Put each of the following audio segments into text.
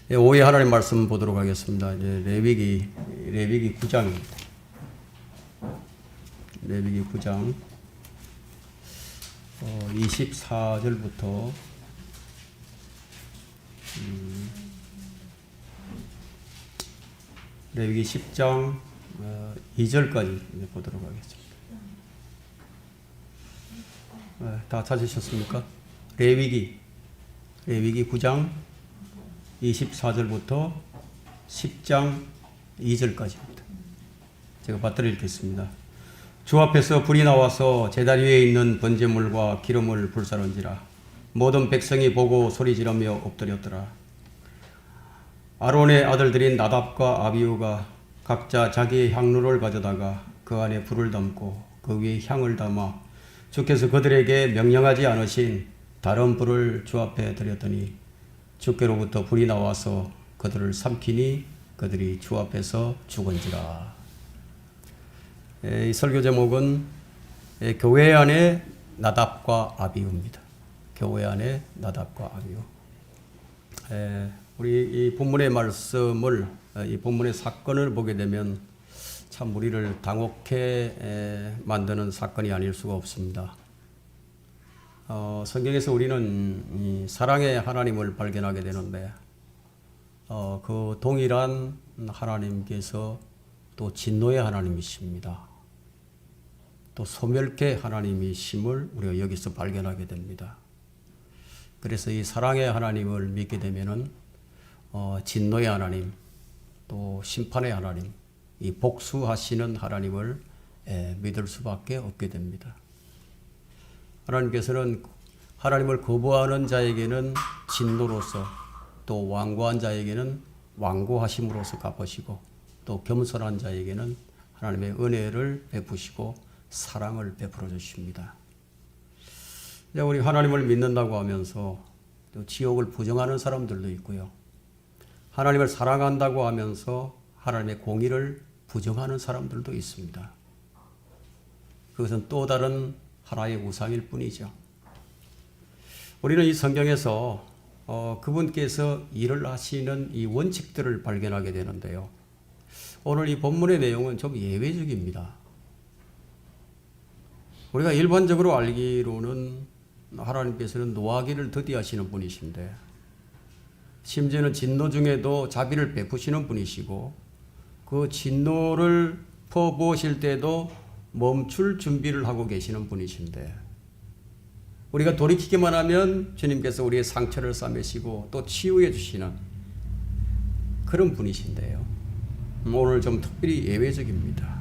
오해 하나님 말씀 보도록 하겠습니다. 이제 레위기 9장입니다. 레위기 9장 24절부터 레위기 10장 2절까지 보도록 하겠습니다. 다 찾으셨습니까? 레위기 9장 24절부터 10장 2절까지입니다. 제가 받들어 읽겠습니다. 주 앞에서 불이 나와서 제단 위에 있는 번제물과 기름을 불사른지라. 모든 백성이 보고 소리지르며 엎드렸더라. 아론의 아들들인 나답과 아비후가 각자 자기의 향로를 가져다가 그 안에 불을 담고 그 위에 향을 담아 주께서 그들에게 명령하지 않으신 다른 불을 주 앞에 드렸더니 주께로부터 불이 나와서 그들을 삼키니 그들이 주 앞에서 죽은지라. 이 설교 제목은 교회 안에 나답과 아비후입니다. 교회 안에 나답과 아비후. 우리 이 본문의 말씀을, 이 본문의 사건을 보게 되면 참 우리를 당혹해 만드는 사건이 아닐 수가 없습니다. 성경에서 우리는 이 사랑의 하나님을 발견하게 되는데, 그 동일한 하나님께서 또 진노의 하나님이십니다. 또 소멸케 하나님이심을 우리가 여기서 발견하게 됩니다. 그래서 이 사랑의 하나님을 믿게 되면은 진노의 하나님, 또 심판의 하나님, 이 복수하시는 하나님을 믿을 수밖에 없게 됩니다. 하나님께서는 하나님을 거부하는 자에게는 진노로서, 또 완고한 자에게는 완고하심으로서 갚으시고, 또 겸손한 자에게는 하나님의 은혜를 베푸시고 사랑을 베풀어 주십니다. 우리 하나님을 믿는다고 하면서 또 지옥을 부정하는 사람들도 있고요. 하나님을 사랑한다고 하면서 하나님의 공의를 부정하는 사람들도 있습니다. 그것은 또 다른 하나의 우상일 뿐이죠. 우리는 이 성경에서 그분께서 일을 하시는 이 원칙들을 발견하게 되는데요. 오늘 이 본문의 내용은 좀 예외적입니다. 우리가 일반적으로 알기로는 하나님께서는 노하기를 더디하시는 분이신데, 심지어는 진노 중에도 자비를 베푸시는 분이시고, 그 진노를 퍼부으실 때도 멈출 준비를 하고 계시는 분이신데, 우리가 돌이키기만 하면 주님께서 우리의 상처를 싸매시고 또 치유해 주시는 그런 분이신데요. 오늘 좀 특별히 예외적입니다.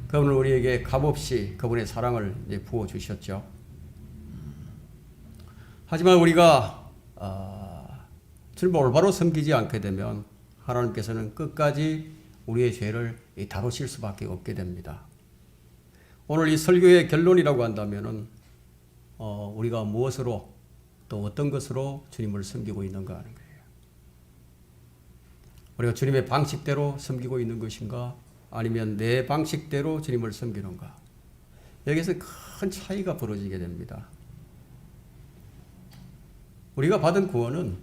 그분은 우리에게 값없이 그분의 사랑을 부어주셨죠. 하지만 우리가 주님을 올바로 섬기지 않게 되면 하나님께서는 끝까지 우리의 죄를 다루실 수밖에 없게 됩니다. 오늘 이 설교의 결론이라고 한다면은 우리가 무엇으로 또 어떤 것으로 주님을 섬기고 있는가 하는 거예요. 우리가 주님의 방식대로 섬기고 있는 것인가, 아니면 내 방식대로 주님을 섬기는가. 여기서 큰 차이가 벌어지게 됩니다. 우리가 받은 구원은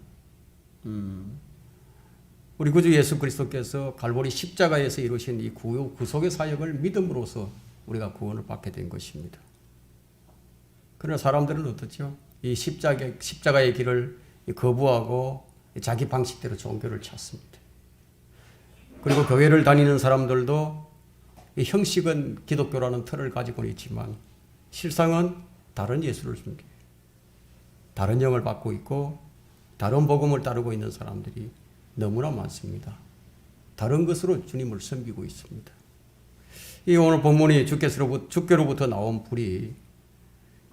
우리 구주 예수 그리스도께서 갈보리 십자가에서 이루신 이 구속의 사역을 믿음으로써 우리가 구원을 받게 된 것입니다. 그러나 사람들은 어떻죠? 이 십자가의 길을 거부하고 자기 방식대로 종교를 찾습니다. 그리고 교회를 다니는 사람들도 이 형식은 기독교라는 틀을 가지고 있지만 실상은 다른 예수를 섬겨요. 다른 영을 받고 있고 다른 복음을 따르고 있는 사람들이 너무나 많습니다. 다른 것으로 주님을 섬기고 있습니다. 이 오늘 본문이 주께로부터 나온 불이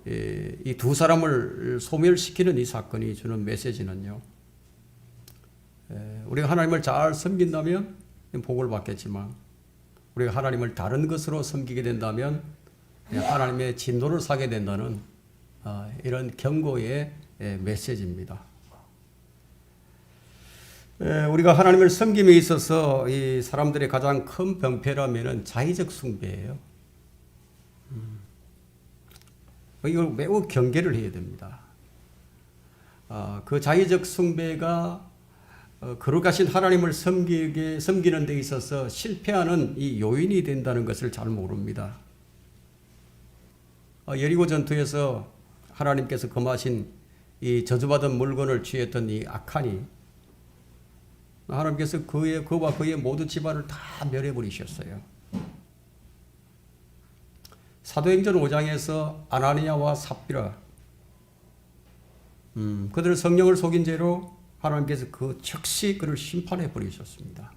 이 두 사람을 소멸시키는 이 사건이 주는 메시지는요. 우리가 하나님을 잘 섬긴다면 복을 받겠지만, 우리가 하나님을 다른 것으로 섬기게 된다면 하나님의 진노를 사게 된다는 이런 경고의 메시지입니다. 우리가 하나님을 섬김에 있어서 이 사람들의 가장 큰 병폐라면은 자의적 숭배예요. 이걸 매우 경계를 해야 됩니다. 그 자의적 숭배가 거룩하신 하나님을 섬기는 데 있어서 실패하는 이 요인이 된다는 것을 잘 모릅니다. 여리고 전투에서 하나님께서 금하신 이 저주받은 물건을 취했던 이 아칸이 하나님께서 그와 그의 모든 집안을 다 멸해버리셨어요. 사도행전 5장에서 아나니아와 삽비라 그들은 성령을 속인 죄로 하나님께서 그 즉시 그를 심판해 버리셨습니다.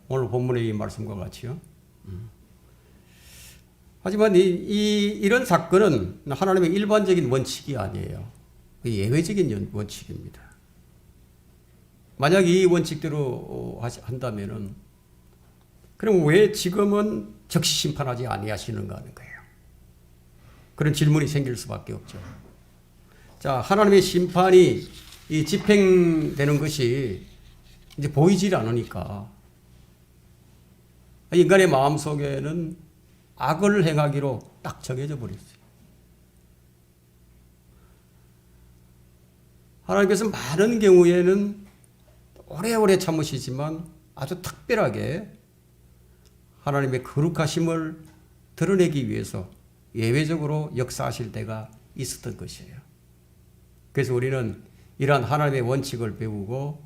오늘 본문의 이 말씀과 같이요. 하지만 이런 사건은 하나님의 일반적인 원칙이 아니에요. 예외적인 원칙입니다. 만약 이 원칙대로 한다면은 그럼 왜 지금은 즉시 심판하지 아니하시는가 하는 거예요. 그런 질문이 생길 수밖에 없죠. 자, 하나님의 심판이 이 집행되는 것이 이제 보이질 않으니까 인간의 마음 속에는 악을 행하기로 딱 정해져 버렸어요. 하나님께서 많은 경우에는 오래오래 참으시지만 아주 특별하게 하나님의 거룩하심을 드러내기 위해서 예외적으로 역사하실 때가 있었던 것이에요. 그래서 우리는 이러한 하나님의 원칙을 배우고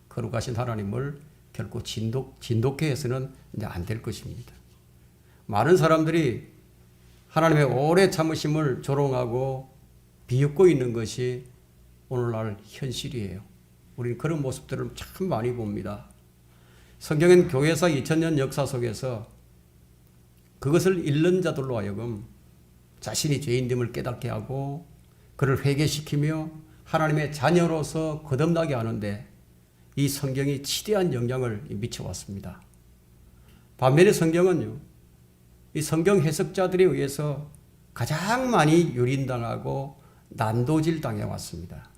거룩하신 하나님을 결코 진돗개 해서는 이제 안 될 것입니다. 많은 사람들이 하나님의 오래 참으심을 조롱하고 비웃고 있는 것이 오늘날 현실이에요. 우리는 그런 모습들을 참 많이 봅니다. 성경은 교회사 2000년 역사 속에서 그것을 잃는 자들로 하여금 자신이 죄인됨을 깨닫게 하고 그를 회개시키며 하나님의 자녀로서 거듭나게 하는데 이 성경이 지대한 영향을 미쳐왔습니다. 반면에 성경은요, 이 성경 해석자들에 의해서 가장 많이 유린당하고 난도질 당해왔습니다.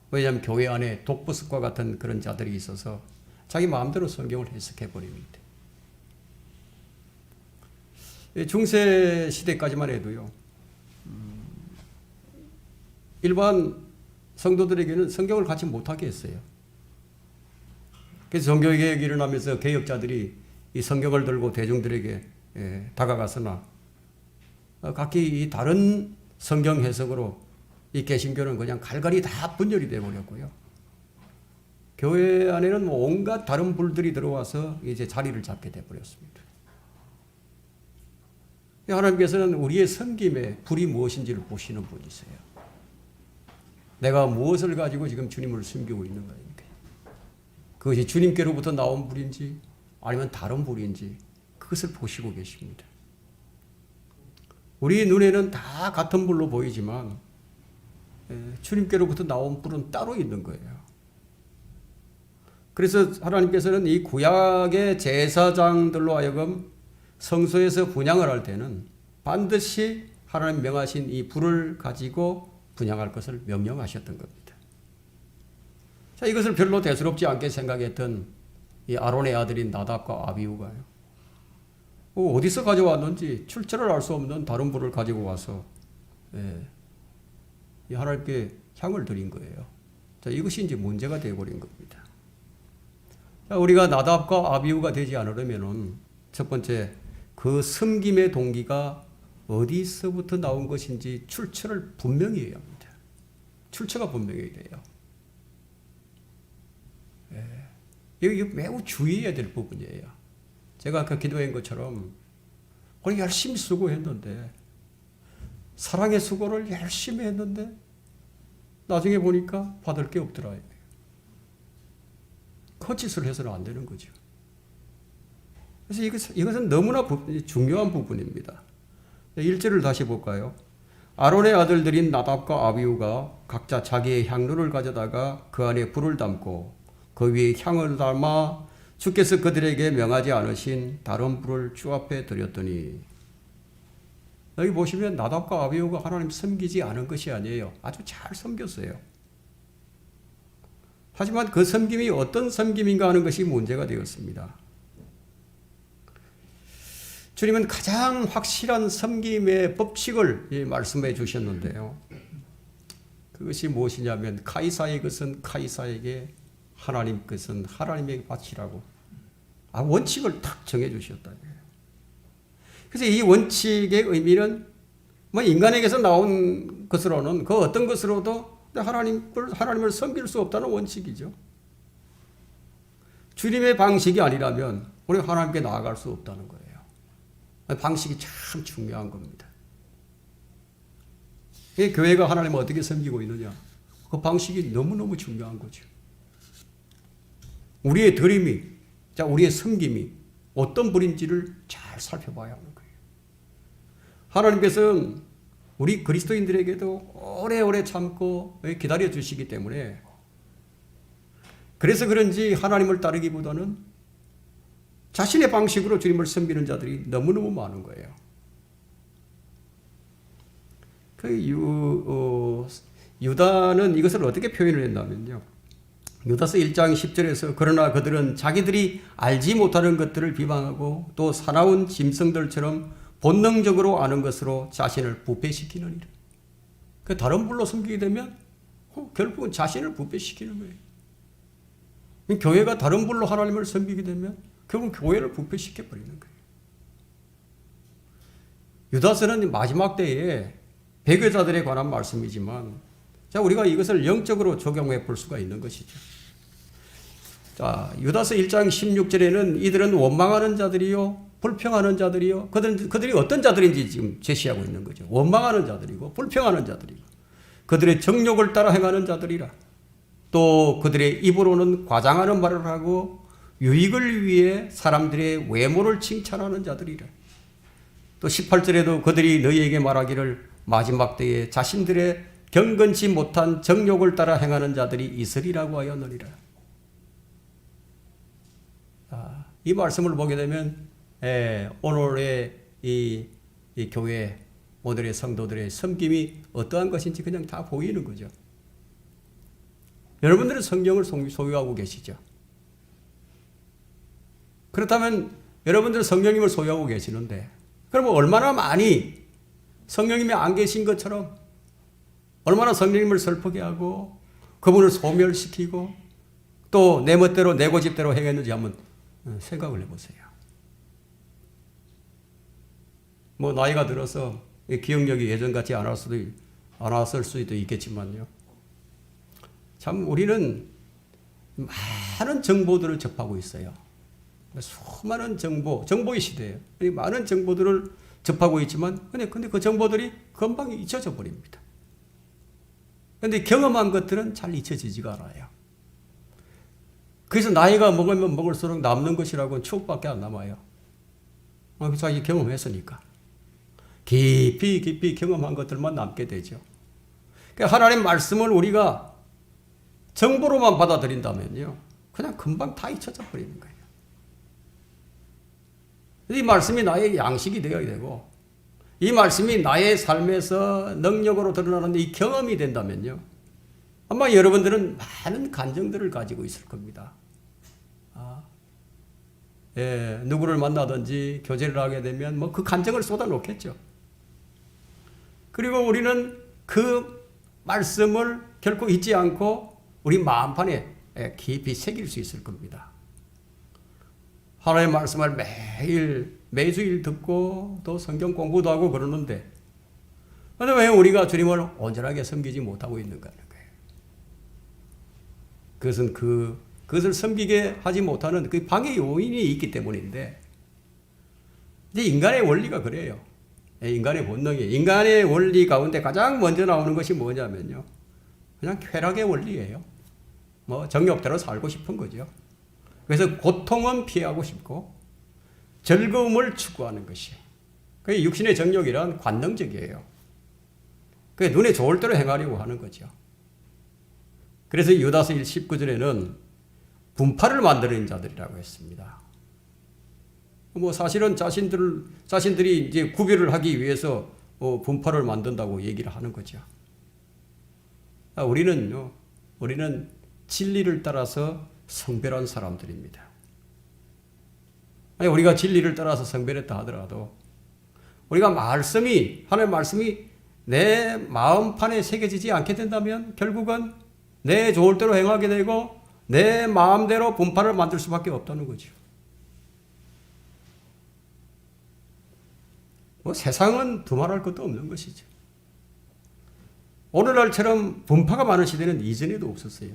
왜냐하면 교회 안에 독버섯과 같은 그런 자들이 있어서 자기 마음대로 성경을 해석해버립니다. 중세 시대까지만 해도요, 일반 성도들에게는 성경을 같이 못하게 했어요. 그래서 종교개혁이 일어나면서 개혁자들이 이 성경을 들고 대중들에게 다가가서나 각기 이 다른 성경 해석으로 이 개신교는 그냥 갈갈이 다 분열이 되어버렸고요. 교회 안에는 온갖 다른 불들이 들어와서 이제 자리를 잡게 되어버렸습니다. 하나님께서는 우리의 섬김의 불이 무엇인지를 보시는 분이세요. 내가 무엇을 가지고 지금 주님을 섬기고 있는가. 그것이 주님께로부터 나온 불인지 아니면 다른 불인지 그것을 보시고 계십니다. 우리 눈에는 다 같은 불로 보이지만 주님께로부터 나온 불은 따로 있는 거예요. 그래서 하나님께서는 이 구약의 제사장들로 하여금 성소에서 분향을 할 때는 반드시 하나님 명하신 이 불을 가지고 분향할 것을 명령하셨던 겁니다. 자, 이것을 별로 대수롭지 않게 생각했던 이 아론의 아들인 나답과 아비후가요. 어디서 가져왔는지 출처를 알 수 없는 다른 불을 가지고 와서 이 하나님께 향을 드린 거예요. 자, 이것이 이제 문제가 되어버린 겁니다. 자, 우리가 나답과 아비후가 되지 않으려면은 첫 번째 그 섬김의 동기가 어디서부터 나온 것인지 출처를 분명히 해야 합니다. 출처가 분명해야 돼요. 이거 매우 주의해야 될 부분이에요. 제가 아까 기도한 것처럼 우리 열심히 수고했는데 사랑의 수고를 열심히 했는데 나중에 보니까 받을 게 없더라. 거짓을 해서는 안 되는 거죠. 그래서 이것은 너무나 중요한 부분입니다. 1절을 다시 볼까요? 아론의 아들들인 나답과 아비후가 각자 자기의 향로를 가져다가 그 안에 불을 담고 그 위에 향을 담아 주께서 그들에게 명하지 않으신 다른 불을 주 앞에 드렸더니, 여기 보시면 나답과 아비후가 하나님 섬기지 않은 것이 아니에요. 아주 잘 섬겼어요. 하지만 그 섬김이 어떤 섬김인가 하는 것이 문제가 되었습니다. 주님은 가장 확실한 섬김의 법칙을 말씀해 주셨는데요. 그것이 무엇이냐면 카이사의 것은 카이사에게, 하나님 것은 하나님에게 바치라고 원칙을 탁 정해 주셨다. 그래서 이 원칙의 의미는 뭐 인간에게서 나온 것으로는 그 어떤 것으로도 하나님을 섬길 수 없다는 원칙이죠. 주님의 방식이 아니라면 우리 하나님께 나아갈 수 없다는 거예요. 방식이 참 중요한 겁니다. 교회가 하나님을 어떻게 섬기고 있느냐, 그 방식이 너무너무 중요한 거죠. 우리의 드림이, 우리의 섬김이 어떤 분인지를 잘 살펴봐야 하는 거예요. 하나님께서는 우리 그리스도인들에게도 오래오래 참고 기다려 주시기 때문에, 그래서 그런지 하나님을 따르기보다는 자신의 방식으로 주님을 섬기는 자들이 너무너무 많은 거예요. 유다는 이것을 어떻게 표현을 했냐면요. 유다서 1장 10절에서 그러나 그들은 자기들이 알지 못하는 것들을 비방하고 또 사나운 짐승들처럼 본능적으로 아는 것으로 자신을 부패시키느니라. 다른 불로 섬기게 되면 결국은 자신을 부패시키는 거예요. 교회가 다른 불로 하나님을 섬기게 되면 결국은 교회를 부패시켜 버리는 거예요. 유다서는 마지막 때에 배교자들에 관한 말씀이지만, 우리가 이것을 영적으로 적용해 볼 수가 있는 것이죠. 유다서 1장 16절에는 이들은 원망하는 자들이요, 불평하는 자들이요. 그들이 어떤 자들인지 지금 제시하고 있는 거죠. 원망하는 자들이고, 불평하는 자들이고, 그들의 정욕을 따라 행하는 자들이라. 또 그들의 입으로는 과장하는 말을 하고, 유익을 위해 사람들의 외모를 칭찬하는 자들이라. 또 18절에도 그들이 너희에게 말하기를 마지막 때에 자신들의 경건치 못한 정욕을 따라 행하는 자들이 있으리라고 하였느니라. 이 말씀을 보게 되면 오늘의 이 교회, 오늘의 성도들의 섬김이 어떠한 것인지 그냥 다 보이는 거죠. 여러분들은 성경을 소유하고 계시죠. 그렇다면 여러분들은 성령님을 소유하고 계시는데, 그러면 얼마나 많이 성령님이 안 계신 것처럼 얼마나 성령님을 슬프게 하고 그분을 소멸시키고 또 내 멋대로 내 고집대로 행했는지 한번 생각을 해보세요. 뭐 나이가 들어서 기억력이 예전같이 안 왔을 수도 있겠지만요. 참 우리는 많은 정보들을 접하고 있어요. 수많은 정보의 시대예요. 많은 정보들을 접하고 있지만 근데 그 정보들이 금방 잊혀져 버립니다. 그런데 경험한 것들은 잘 잊혀지지가 않아요. 그래서 나이가 먹으면 먹을수록 남는 것이라고는 추억밖에 안 남아요. 자기 경험했으니까. 깊이 경험한 것들만 남게 되죠. 그러니까 하나님 말씀을 우리가 정보로만 받아들인다면요, 그냥 금방 다 잊혀져 버리는 거예요. 이 말씀이 나의 양식이 되어야 되고, 이 말씀이 나의 삶에서 능력으로 드러나는 이 경험이 된다면요, 아마 여러분들은 많은 간증들을 가지고 있을 겁니다. 누구를 만나든지 교제를 하게 되면 뭐 그 간증을 쏟아놓겠죠. 그리고 우리는 그 말씀을 결코 잊지 않고 우리 마음판에 깊이 새길 수 있을 겁니다. 하나님의 말씀을 매주일 듣고 또 성경 공부도 하고 그러는데, 그런데 왜 우리가 주님을 온전하게 섬기지 못하고 있는가 하는 거예요. 그것은 그것을 섬기게 하지 못하는 그 방해 요인이 있기 때문인데, 이제 인간의 원리가 그래요. 인간의 본능이. 인간의 원리 가운데 가장 먼저 나오는 것이 뭐냐면요, 그냥 쾌락의 원리예요. 뭐 정욕대로 살고 싶은 거죠. 그래서 고통은 피하고 싶고 즐거움을 추구하는 것이. 그 육신의 정욕이란 관능적이에요. 그 눈에 좋을 대로 행하려고 하는 거죠. 그래서 유다서 19절에는 분파를 만드는 자들이라고 했습니다. 뭐 사실은 자신들이 이제 구별을 하기 위해서 분파를 만든다고 얘기를 하는 거죠. 우리는 진리를 따라서 성별한 사람들입니다. 아니, 우리가 진리를 따라서 성별했다 하더라도 우리가 하나님의 말씀이 내 마음판에 새겨지지 않게 된다면 결국은 내 좋을 대로 행하게 되고 내 마음대로 분파를 만들 수밖에 없다는 거죠. 뭐 세상은 두말할 것도 없는 것이죠. 오늘날처럼 분파가 많은 시대는 이전에도 없었어요.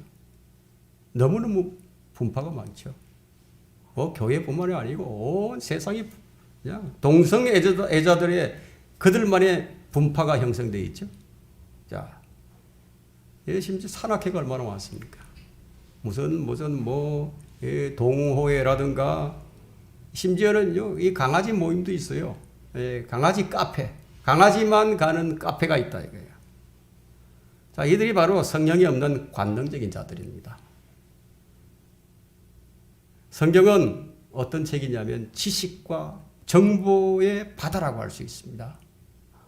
너무너무 분파가 많죠. 교회뿐만이 아니고 온 세상이 그냥 동성애자들의 그들만의 분파가 형성되어 있죠. 자, 심지어 산악회가 얼마나 많습니까? 무슨 동호회라든가 심지어는요, 이 강아지 모임도 있어요. 강아지 카페, 강아지만 가는 카페가 있다 이거예요. 자, 이들이 바로 성령이 없는 관능적인 자들입니다. 성경은 어떤 책이냐면 지식과 정보의 바다라고 할 수 있습니다.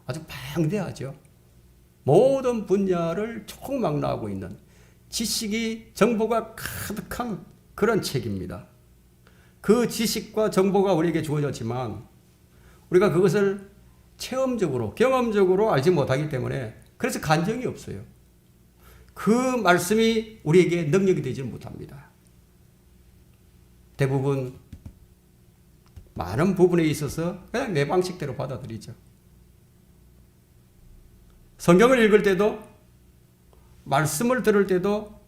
아주 방대하죠. 모든 분야를 총망라하고 있는 지식이 정보가 가득한 그런 책입니다. 그 지식과 정보가 우리에게 주어졌지만 우리가 그것을 체험적으로 경험적으로 알지 못하기 때문에 그래서 간증이 없어요. 그 말씀이 우리에게 능력이 되지 못합니다. 대부분 많은 부분에 있어서 그냥 내 방식대로 받아들이죠. 성경을 읽을 때도 말씀을 들을 때도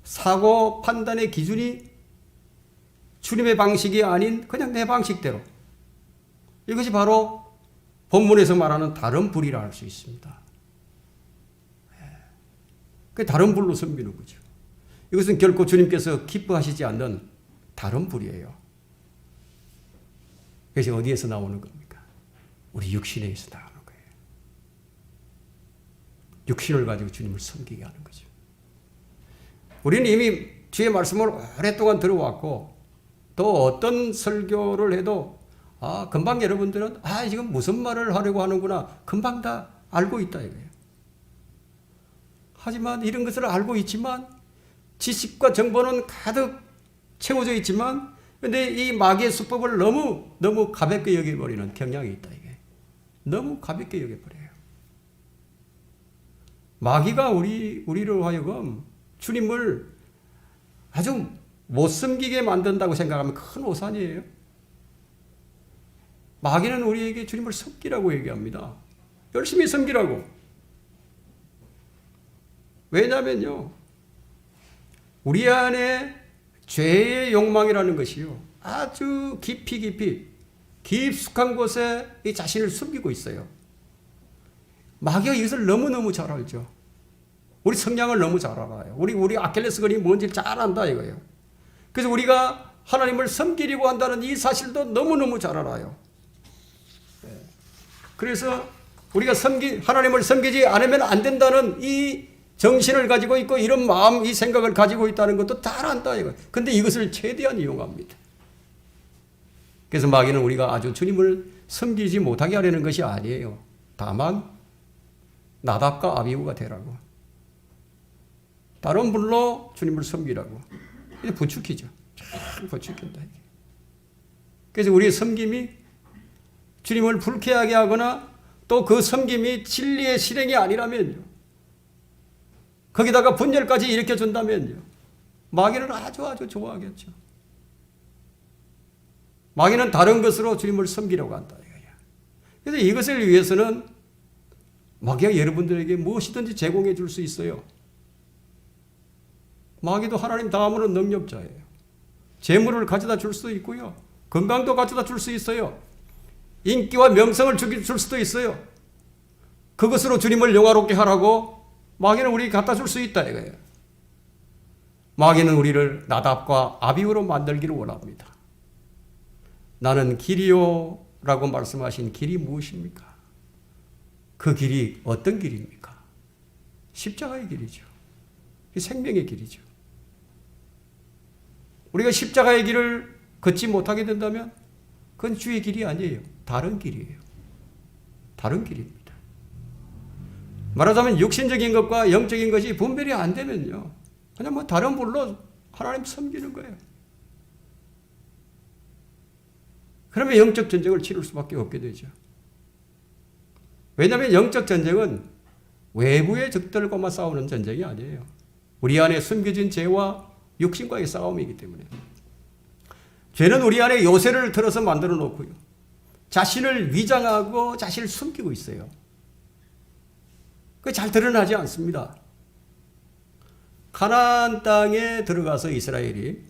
사고 판단의 기준이 주님의 방식이 아닌 그냥 내 방식대로, 이것이 바로 본문에서 말하는 다른 불이라 할 수 있습니다. 그 다른 불로 섬기는 거죠. 이것은 결코 주님께서 기뻐하시지 않는 다른 불이에요. 그것이 어디에서 나오는 겁니까? 우리 육신에서 나오는 거예요. 육신을 가지고 주님을 섬기게 하는 거죠. 우리는 이미 주의 말씀을 오랫동안 들어왔고 또 어떤 설교를 해도 금방 여러분들은 지금 무슨 말을 하려고 하는구나 금방 다 알고 있다 이거예요. 하지만 이런 것을 알고 있지만 지식과 정보는 가득 채워져 있지만 근데 이 마귀의 수법을 너무 가볍게 여겨버리는 경향이 있다 이게. 너무 가볍게 여겨버려요. 마귀가 우리로 하여금 주님을 아주 못 섬기게 만든다고 생각하면 큰 오산이에요. 마귀는 우리에게 주님을 섬기라고 얘기합니다. 열심히 섬기라고. 왜냐면요, 우리 안에 죄의 욕망이라는 것이요, 아주 깊숙한 곳에 이 자신을 숨기고 있어요. 마귀가 이것을 너무너무 잘 알죠. 우리 성향을 너무 잘 알아요. 우리 아킬레스건이 뭔지 잘 안다 이거예요. 그래서 우리가 하나님을 섬기려고 한다는 이 사실도 너무너무 잘 알아요. 그래서 우리가 하나님을 섬기지 않으면 안 된다는 이 정신을 가지고 있고 이런 마음, 이 생각을 가지고 있다는 것도 잘 안다 이거예요. 근데 이것을 최대한 이용합니다. 그래서 마귀는 우리가 아주 주님을 섬기지 못하게 하려는 것이 아니에요. 다만 나답과 아비후가 되라고. 다른 불로 주님을 섬기라고. 이게 부추기죠. 참 부추긴다 이게. 그래서 우리의 섬김이 주님을 불쾌하게 하거나 또 그 섬김이 진리의 실행이 아니라면요, 거기다가 분열까지 일으켜준다면요, 마귀는 아주 좋아하겠죠. 마귀는 다른 것으로 주님을 섬기려고 한다 이거야. 그래서 이것을 위해서는 마귀가 여러분들에게 무엇이든지 제공해 줄 수 있어요. 마귀도 하나님 다음으로 능력자예요. 재물을 가져다 줄 수 있고요, 건강도 가져다 줄 수 있어요. 인기와 명성을 줄 수도 있어요. 그것으로 주님을 영화롭게 하라고 마귀는 우리에게 갖다 줄 수 있다 이거예요. 마귀는 우리를 나답과 아비후로 만들기를 원합니다. 나는 길이요 라고 말씀하신 길이 무엇입니까? 그 길이 어떤 길입니까? 십자가의 길이죠. 생명의 길이죠. 우리가 십자가의 길을 걷지 못하게 된다면 그건 주의 길이 아니에요. 다른 길이에요. 다른 길입니다. 말하자면 육신적인 것과 영적인 것이 분별이 안 되면요, 그냥 다른 불로 하나님 섬기는 거예요. 그러면 영적 전쟁을 치를 수밖에 없게 되죠. 왜냐하면 영적 전쟁은 외부의 적들과만 싸우는 전쟁이 아니에요. 우리 안에 숨겨진 죄와 육신과의 싸움이기 때문에. 죄는 우리 안에 요새를 틀어서 만들어 놓고요. 자신을 위장하고 자신을 숨기고 있어요. 그게 잘 드러나지 않습니다. 가나안 땅에 들어가서 이스라엘이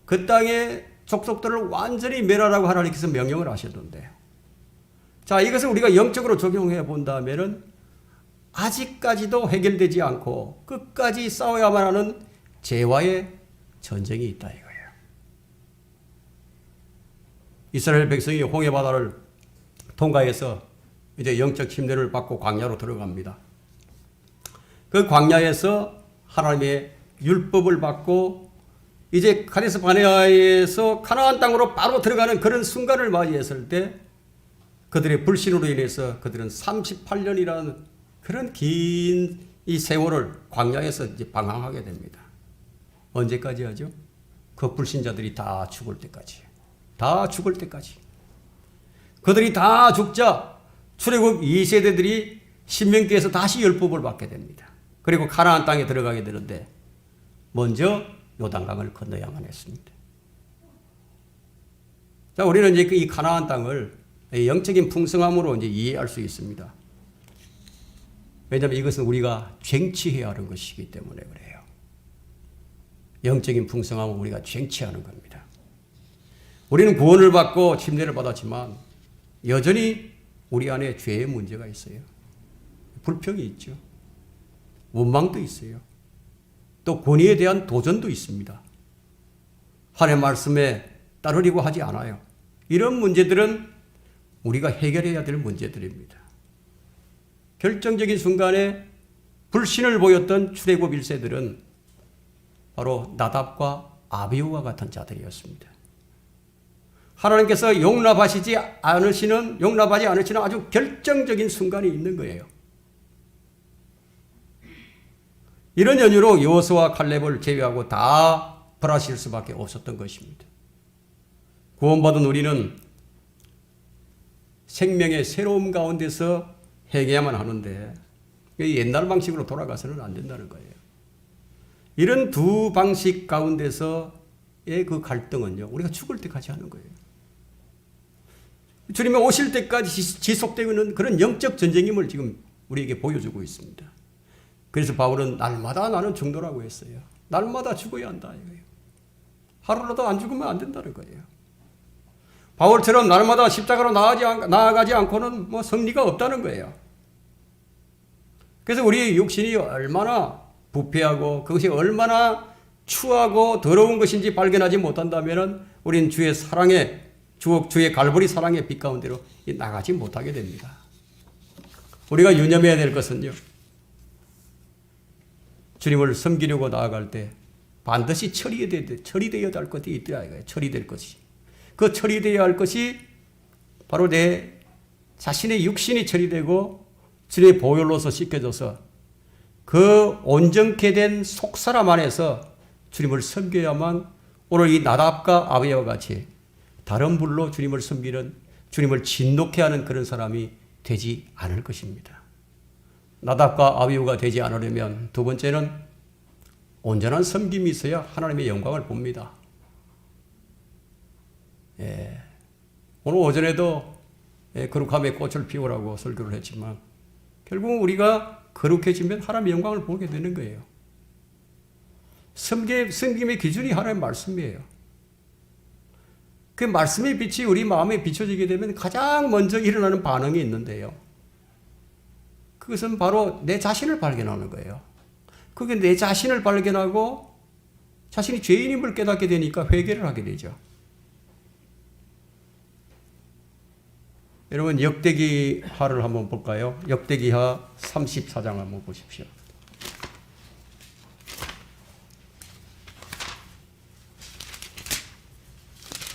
그 땅의 족속들을 완전히 멸하라고 하나님께서 명령을 하셨는데, 자, 이것을 우리가 영적으로 적용해 본다면은 아직까지도 해결되지 않고 끝까지 싸워야만 하는 죄와의 전쟁이 있다 이거예요. 이스라엘 백성이 홍해 바다를 통과해서 이제 영적 침례를 받고 광야로 들어갑니다. 그 광야에서 하나님의 율법을 받고 이제 가데스 바네아에서 가나안 땅으로 바로 들어가는 그런 순간을 맞이했을 때 그들의 불신으로 인해서 그들은 38년이라는 그런 긴 이 세월을 광야에서 이제 방황하게 됩니다. 언제까지 하죠? 그 불신자들이 다 죽을 때까지. 다 죽을 때까지. 그들이 다 죽자 출애굽 2세대들이 신명기에서 다시 율법을 받게 됩니다. 그리고 가나안 땅에 들어가게 되는데 먼저 요단강을 건너야만 했습니다. 자, 우리는 이제 이 가나안 땅을 영적인 풍성함으로 이제 이해할 수 있습니다. 왜냐하면 이것은 우리가 쟁취해야 하는 것이기 때문에 그래요. 영적인 풍성함은 우리가 쟁취하는 겁니다. 우리는 구원을 받고 침례를 받았지만 여전히 우리 안에 죄의 문제가 있어요. 불평이 있죠. 원망도 있어요. 또 권위에 대한 도전도 있습니다. 하나님의 말씀에 따르려고 하지 않아요. 이런 문제들은 우리가 해결해야 될 문제들입니다. 결정적인 순간에 불신을 보였던 출애굽 1세들은 바로 나답과 아비후와 같은 자들이었습니다. 하나님께서 용납하지 않으시는 아주 결정적인 순간이 있는 거예요. 이런 연유로 여호수아와 칼렙을 제외하고 다 벌하실 수밖에 없었던 것입니다. 구원받은 우리는 생명의 새로움 가운데서 행해야만 하는데 옛날 방식으로 돌아가서는 안 된다는 거예요. 이런 두 방식 가운데서의 그 갈등은요, 우리가 죽을 때까지 하는 거예요. 주님이 오실 때까지 지속되는 그런 영적 전쟁임을 지금 우리에게 보여주고 있습니다. 그래서 바울은 날마다 나는 중도라고 했어요. 날마다 죽어야 한다 이거예요. 하루라도 안 죽으면 안 된다는 거예요. 바울처럼 날마다 십자가로 나아가지 않고는 뭐 승리가 없다는 거예요. 그래서 우리 육신이 얼마나 부패하고 그것이 얼마나 추하고 더러운 것인지 발견하지 못한다면 우리는 주의 사랑의 주의 갈보리 사랑의 빛 가운데로 나가지 못하게 됩니다. 우리가 유념해야 될 것은요, 주님을 섬기려고 나아갈 때 반드시 처리되어야 할 것이 있더라 이거예요. 처리될 것이. 그 처리되어야 할 것이 바로 내 자신의 육신이 처리되고 주님의 보혈로서 씻겨져서 그 온전케 된 속사람 안에서 주님을 섬겨야만 오늘 이 나답과 아비야와 같이 다른 불로 주님을 섬기는, 주님을 진노케 하는 그런 사람이 되지 않을 것입니다. 나답과 아비후가 되지 않으려면 두 번째는 온전한 섬김이 있어야 하나님의 영광을 봅니다. 오늘 오전에도 거룩함의 꽃을 피우라고 설교를 했지만 결국 우리가 거룩해지면 하나님의 영광을 보게 되는 거예요. 섬김의 기준이 하나님의 말씀이에요. 그 말씀의 빛이 우리 마음에 비춰지게 되면 가장 먼저 일어나는 반응이 있는데요. 그것은 바로 내 자신을 발견하는 거예요. 그게 내 자신을 발견하고 자신이 죄인임을 깨닫게 되니까 회개를 하게 되죠. 여러분 역대기하를 한번 볼까요? 역대기하 34장 한번 보십시오.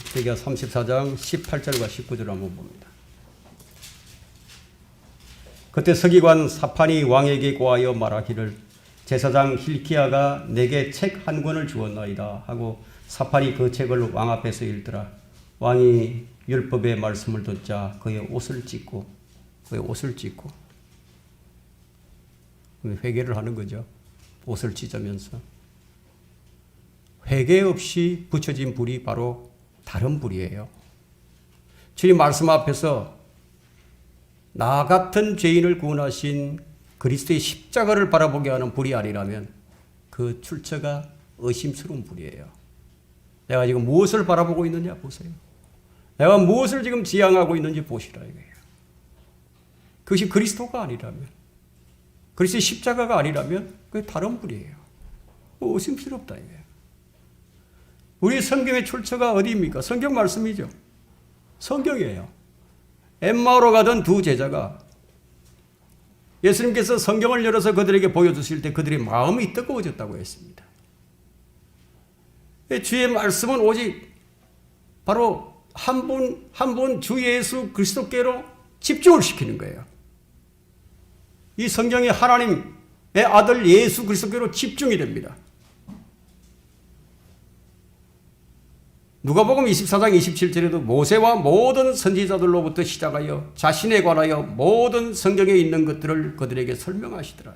역대기하 34장 18절과 19절을 한번 봅니다. 그때 서기관 사판이 왕에게 고하여 말하기를 제사장 hilki야가 내게 책 한 권을 주었나이다 하고 사판이 그 책을 왕 앞에서 읽더라. 왕이 율법의 말씀을 듣자 그의 옷을 찢고 왜 옷을 찢고 회개를 하는 거죠. 옷을 찢으면서. 회개 없이 붙여진 불이 바로 다른 불이에요. 주님 말씀 앞에서 나 같은 죄인을 구원하신 그리스도의 십자가를 바라보게 하는 불이 아니라면 그 출처가 의심스러운 불이에요. 내가 지금 무엇을 바라보고 있느냐 보세요. 내가 무엇을 지금 지향하고 있는지 보시라 이거예요. 그것이 그리스도가 아니라면, 그리스도의 십자가가 아니라면 그게 다른 불이에요. 의심스럽다 이거예요. 우리 성경의 출처가 어디입니까? 성경 말씀이죠. 성경이에요. 엠마오로 가던 두 제자가 예수님께서 성경을 열어서 그들에게 보여주실 때 그들의 마음이 뜨거워졌다고 했습니다. 주의 말씀은 오직 바로 한 분 주 예수 그리스도께로 집중을 시키는 거예요. 이 성경이 하나님의 아들 예수 그리스도께로 집중이 됩니다. 누가복음 24장 27절에도 모세와 모든 선지자들로부터 시작하여 자신에 관하여 모든 성경에 있는 것들을 그들에게 설명하시더라.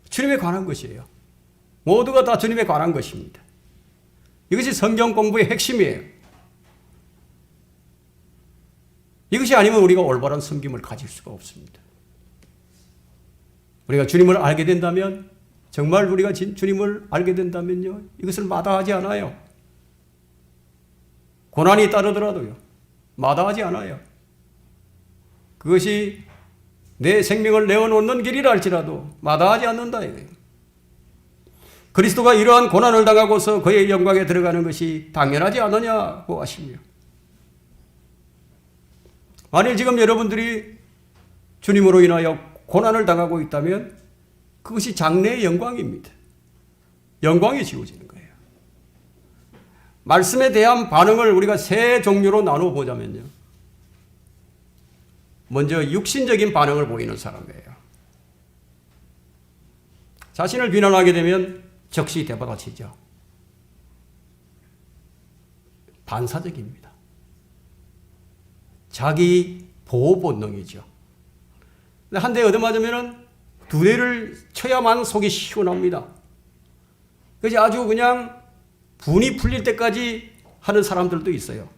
주님에 관한 것이에요. 모두가 다 주님에 관한 것입니다. 이것이 성경 공부의 핵심이에요. 이것이 아니면 우리가 올바른 섬김을 가질 수가 없습니다. 우리가 주님을 알게 된다면, 정말 우리가 주님을 알게 된다면요, 이것을 마다하지 않아요. 고난이 따르더라도요, 마다하지 않아요. 그것이 내 생명을 내어놓는 길이라 할지라도 마다하지 않는다 이거예요. 그리스도가 이러한 고난을 당하고서 그의 영광에 들어가는 것이 당연하지 않느냐고 하시며, 만일 지금 여러분들이 주님으로 인하여 고난을 당하고 있다면 그것이 장래의 영광입니다. 영광이 지워지는 거예요. 말씀에 대한 반응을 우리가 세 종류로 나눠보자면요, 먼저 육신적인 반응을 보이는 사람이에요. 자신을 비난하게 되면 즉시 되받아치죠. 반사적입니다. 자기 보호 본능이죠. 한 대 얻어맞으면 두 대를 쳐야만 속이 시원합니다. 그래서 아주 그냥 분이 풀릴 때까지 하는 사람들도 있어요.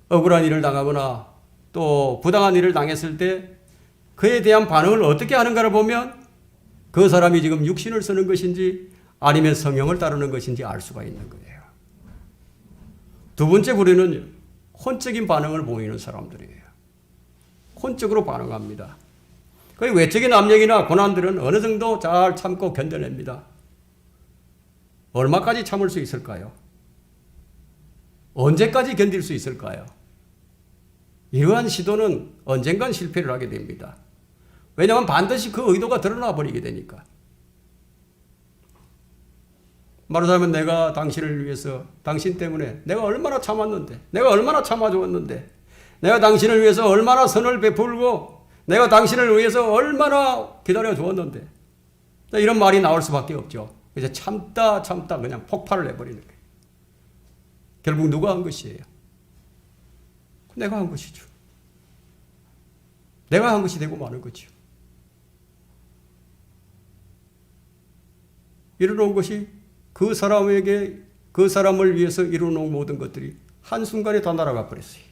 억울한 일을 당하거나 또 부당한 일을 당했을 때 그에 대한 반응을 어떻게 하는가를 보면 그 사람이 지금 육신을 쓰는 것인지 아니면 성령을 따르는 것인지 알 수가 있는 거예요. 두 번째 부류는 혼적인 반응을 보이는 사람들이에요. 혼적으로 반응합니다. 그 외적인 압력이나 고난들은 어느 정도 잘 참고 견뎌냅니다. 얼마까지 참을 수 있을까요? 언제까지 견딜 수 있을까요? 이러한 시도는 언젠간 실패를 하게 됩니다. 왜냐하면 반드시 그 의도가 드러나 버리게 되니까. 말하자면 내가 당신을 위해서, 당신 때문에 내가 얼마나 참았는데, 내가 얼마나 참아주었는데, 내가 당신을 위해서 얼마나 선을 베풀고, 내가 당신을 위해서 얼마나 기다려주었는데, 이런 말이 나올 수밖에 없죠. 그래서 참다 그냥 폭발을 해버리는 거예요. 결국 누가 한 것이에요? 내가 한 것이죠. 내가 한 것이 되고 마는 거죠. 이루어놓은 것이 그 사람에게, 그 사람을 위해서 이루어놓은 모든 것들이 한순간에 다 날아가 버렸어요.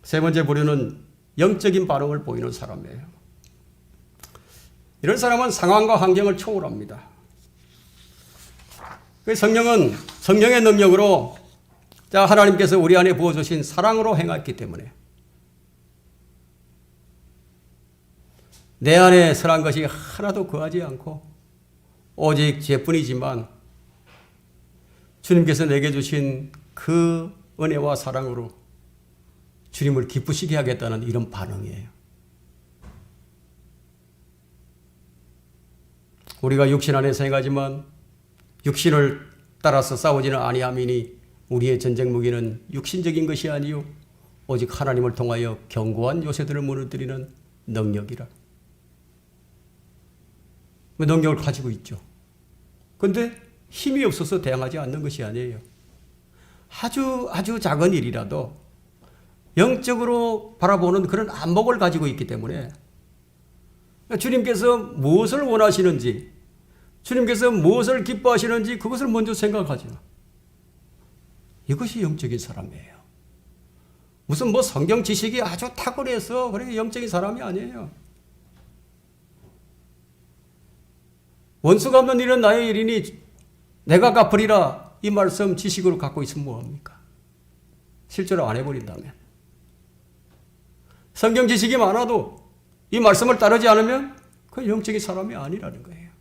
세 번째 부류는 영적인 반응을 보이는 사람이에요. 이런 사람은 상황과 환경을 초월합니다. 성령은 성령의 능력으로 하나님께서 우리 안에 부어주신 사랑으로 행했기 때문에 내 안에 선한 것이 하나도 거하지 않고 오직 죄뿐이지만 주님께서 내게 주신 그 은혜와 사랑으로 주님을 기쁘시게 하겠다는 이런 반응이에요. 우리가 육신 안에서 행하지만 육신을 따라서 싸우지는 아니함이니 우리의 전쟁 무기는 육신적인 것이 아니요 오직 하나님을 통하여 견고한 요새들을 무너뜨리는 능력이라. 능력을 가지고 있죠. 그런데 힘이 없어서 대항하지 않는 것이 아니에요. 아주 작은 일이라도 영적으로 바라보는 그런 안목을 가지고 있기 때문에 주님께서 무엇을 원하시는지, 주님께서 무엇을 기뻐하시는지 그것을 먼저 생각하죠. 이것이 영적인 사람이에요. 무슨 성경 지식이 아주 탁월해서 그렇게 영적인 사람이 아니에요. 원수 갚는 일은 나의 일이니 내가 갚으리라, 이 말씀 지식으로 갖고 있으면 뭐합니까? 실제로 안 해버린다면. 성경 지식이 많아도 이 말씀을 따르지 않으면 그건 영적인 사람이 아니라는 거예요.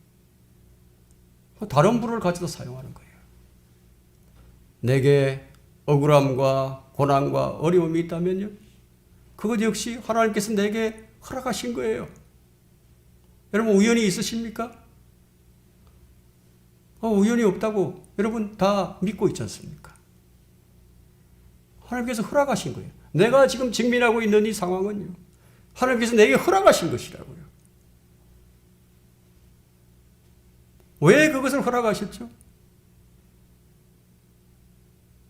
다른 부를 가지고 사용하는 거예요. 내게 억울함과 고난과 어려움이 있다면요, 그것 역시 하나님께서 내게 허락하신 거예요. 여러분, 우연이 있으십니까? 우연이 없다고 여러분 다 믿고 있지 않습니까? 하나님께서 허락하신 거예요. 내가 지금 직면하고 있는 이 상황은요, 하나님께서 내게 허락하신 것이라고요. 왜 그것을 허락하셨죠?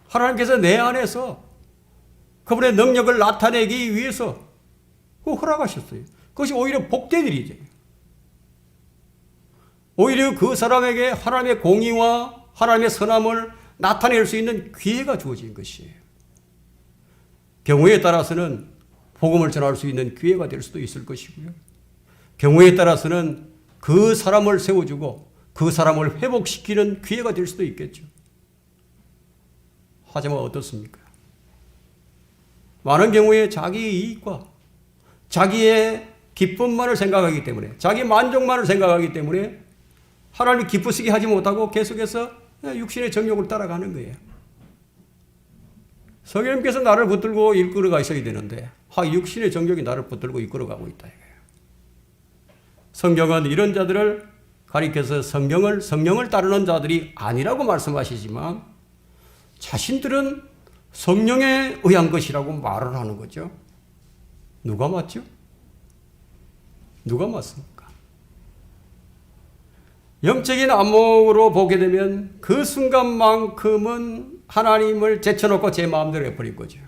하나님께서 내 안에서 그분의 능력을 나타내기 위해서 허락하셨어요. 그것이 오히려 복된 일이죠. 오히려 그 사람에게 하나님의 공의와 하나님의 선함을 나타낼 수 있는 기회가 주어진 것이에요. 경우에 따라서는 복음을 전할 수 있는 기회가 될 수도 있을 것이고요. 경우에 따라서는 그 사람을 세워주고 그 사람을 회복시키는 기회가 될 수도 있겠죠. 하지만 어떻습니까? 많은 경우에 자기 이익과 자기의 기쁨만을 생각하기 때문에, 자기 만족만을 생각하기 때문에 하나님이 기쁘시게 하지 못하고 계속해서 육신의 정욕을 따라가는 거예요. 성령님께서 나를 붙들고 이끌어가 있어야 되는데 육신의 정욕이 나를 붙들고 이끌어가고 있다 이거예요. 성경은 이런 자들을 가리켜서 성령을 따르는 자들이 아니라고 말씀하시지만 자신들은 성령에 의한 것이라고 말을 하는 거죠. 누가 맞죠? 누가 맞습니까? 영적인 안목으로 보게 되면 그 순간만큼은 하나님을 제쳐놓고 제 마음대로 해버린 거죠.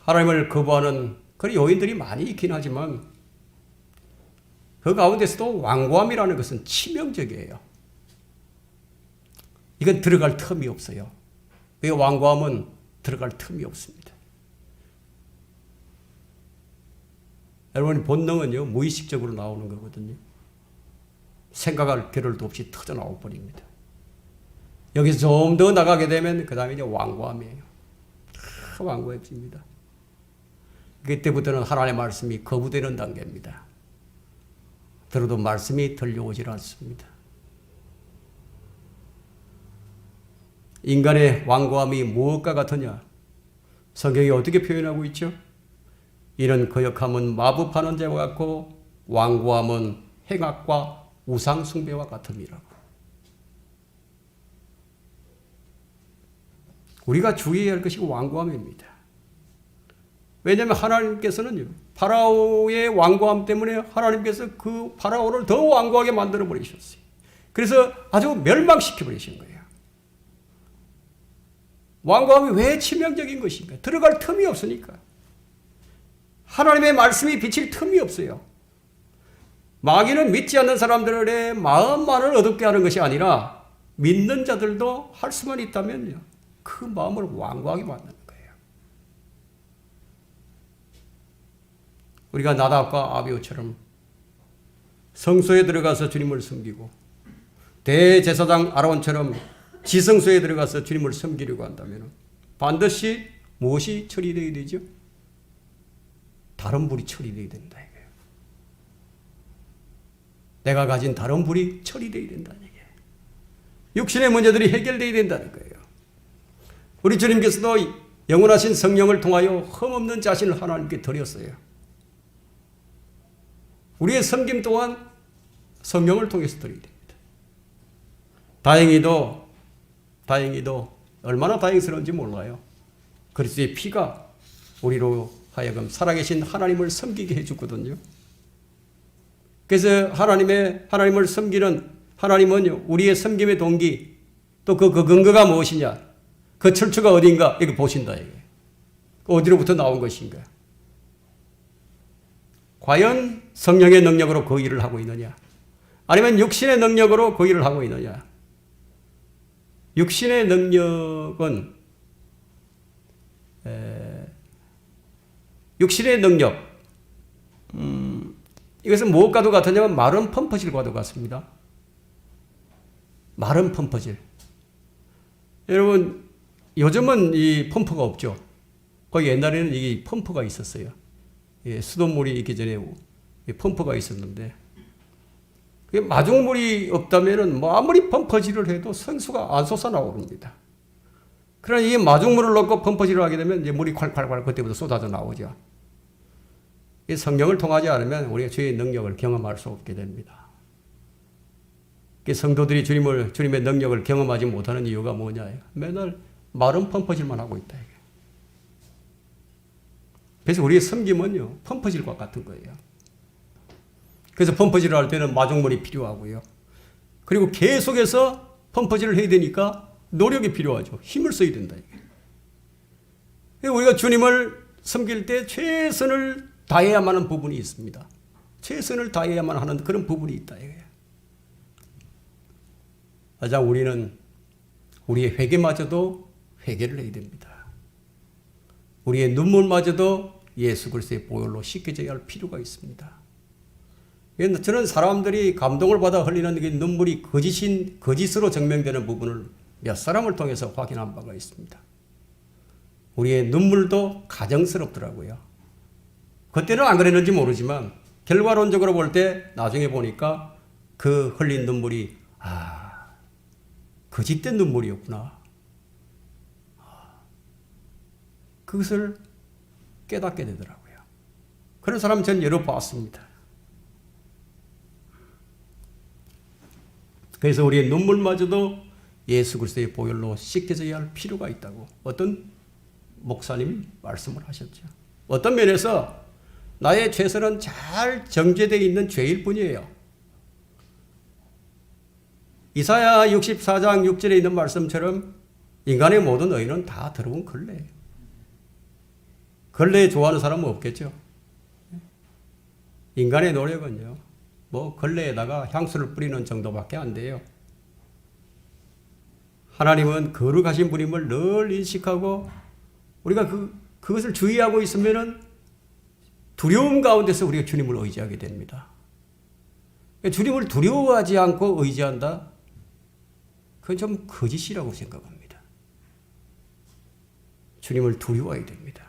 하나님을 거부하는 그런 요인들이 많이 있긴 하지만 그 가운데서도 완고함이라는 것은 치명적이에요. 이건 들어갈 틈이 없어요. 이 완고함은 들어갈 틈이 없습니다. 여러분, 본능은요, 무의식적으로 나오는 거거든요. 생각할 겨를도 없이 터져 나와버립니다. 여기서 좀 더 나가게 되면 그 다음에 이제 완고함이에요. 완고해집니다. 그때부터는 하나님의 말씀이 거부되는 단계입니다. 들어도 말씀이 들려오질 않습니다. 인간의 완고함이 무엇과 같으냐? 성경이 어떻게 표현하고 있죠? 이런 거역함은 마법하는 자와 같고 완고함은 행악과 우상 숭배와 같음이라고. 우리가 주의해야 할 것이 완고함입니다. 왜냐하면 하나님께서는요, 파라오의 완고함 때문에 하나님께서 그 파라오를 더 완고하게 만들어 버리셨어요. 그래서 아주 멸망시켜 버리신 거예요. 완고함이 왜 치명적인 것인가? 들어갈 틈이 없으니까. 하나님의 말씀이 비칠 틈이 없어요. 마귀는 믿지 않는 사람들의 마음만을 어둡게 하는 것이 아니라 믿는 자들도 할 수만 있다면요, 그 마음을 완고하게 만드는 거예요. 우리가 나답과 아비후처럼 성소에 들어가서 주님을 섬기고 대제사장 아론처럼 지성소에 들어가서 주님을 섬기려고 한다면 반드시 무엇이 처리되어야 되죠? 다른 불이 처리되어야 된다 이거예요. 내가 가진 다른 불이 처리되어야 된다는 얘기예요. 육신의 문제들이 해결되어야 된다는 거예요. 우리 주님께서도 영원하신 성령을 통하여 흠없는 자신을 하나님께 드렸어요. 우리의 섬김 또한 성령을 통해서 드려야 됩니다. 다행히도 얼마나 다행스러운지 몰라요. 그리스도의 피가 우리로 하여금 살아계신 하나님을 섬기게 해주거든요. 그래서 하나님을 섬기는 하나님은 우리의 섬김의 동기, 또 그 근거가 무엇이냐? 그 출처가 어딘가? 이거 보신다. 이게. 어디로부터 나온 것인가? 과연 성령의 능력으로 그 일을 하고 있느냐? 아니면 육신의 능력으로 그 일을 하고 있느냐? 육신의 능력은 육신의 능력 이것은 무엇과도 같으냐면 마른 펌프질과도 같습니다. 마른 펌프질. 여러분 요즘은 이 펌프가 없죠. 거기 옛날에는 이 펌프가 있었어요. 예, 수돗물이 있기 전에 펌프가 있었는데 마중물이 없다면은 뭐 아무리 펌프질을 해도 생수가 안 솟아나옵니다. 그러나 이 마중물을 넣고 펌프질을 하게 되면 이제 물이 콸콸콸 그때부터 쏟아져 나오죠. 이 성령을 통하지 않으면 우리가 주의 능력을 경험할 수 없게 됩니다. 성도들이 주님의 능력을 경험하지 못하는 이유가 뭐냐? 맨날 마른 펌프질만 하고 있다. 그래서 우리의 섬김은요, 펌프질과 같은 거예요. 그래서 펌프질을 할 때는 마중물이 필요하고요. 그리고 계속해서 펌프질을 해야 되니까 노력이 필요하죠. 힘을 써야 된다. 이게. 우리가 주님을 섬길 때 최선을 다해야만 하는 부분이 있습니다. 최선을 다해야만 하는 그런 부분이 있다. 가장 우리는 우리의 회개마저도 회개를 해야 됩니다. 우리의 눈물마저도 예수 그리스도의 보혈로 씻겨져야 할 필요가 있습니다. 저는 사람들이 감동을 받아 흘리는 그 눈물이 거짓으로 증명되는 부분을 몇 사람을 통해서 확인한 바가 있습니다. 우리의 눈물도 가정스럽더라고요. 그때는 안 그랬는지 모르지만 결과론적으로 볼 때 나중에 보니까 그 흘린 눈물이 거짓된 눈물이었구나. 그것을 깨닫게 되더라고요. 그런 사람 전 여러 봤습니다. 그래서 우리의 눈물마저도 예수 그리스도의 보혈로 씻겨져야 할 필요가 있다고 어떤 목사님이 말씀을 하셨죠. 어떤 면에서 나의 죄선은 잘 정죄되어 있는 죄일 뿐이에요. 이사야 64장 6절에 있는 말씀처럼 인간의 모든 의는 다 더러운 걸레예요. 걸레 좋아하는 사람은 없겠죠. 인간의 노력은요, 뭐 걸레에다가 향수를 뿌리는 정도밖에 안 돼요. 하나님은 거룩하신 분임을 늘 인식하고 우리가 그것을 주의하고 있으면은 두려움 가운데서 우리가 주님을 의지하게 됩니다. 주님을 두려워하지 않고 의지한다? 그건 좀 거짓이라고 생각합니다. 주님을 두려워해야 됩니다.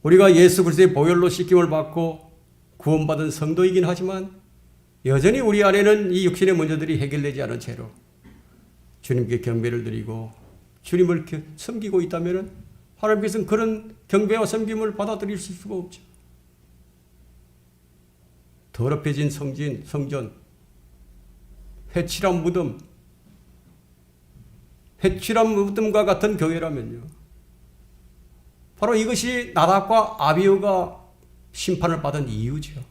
우리가 예수 그리스도의 보혈로 씻김을 받고 구원받은 성도이긴 하지만 여전히 우리 안에는 이 육신의 문제들이 해결되지 않은 채로 주님께 경배를 드리고 주님을 섬기고 있다면 하나님께서는 그런 경배와 섬김을 받아들일 수가 없죠. 더럽혀진 성전, 회칠한 무덤과 같은 교회라면요. 바로 이것이 나답과 아비후가 심판을 받은 이유죠.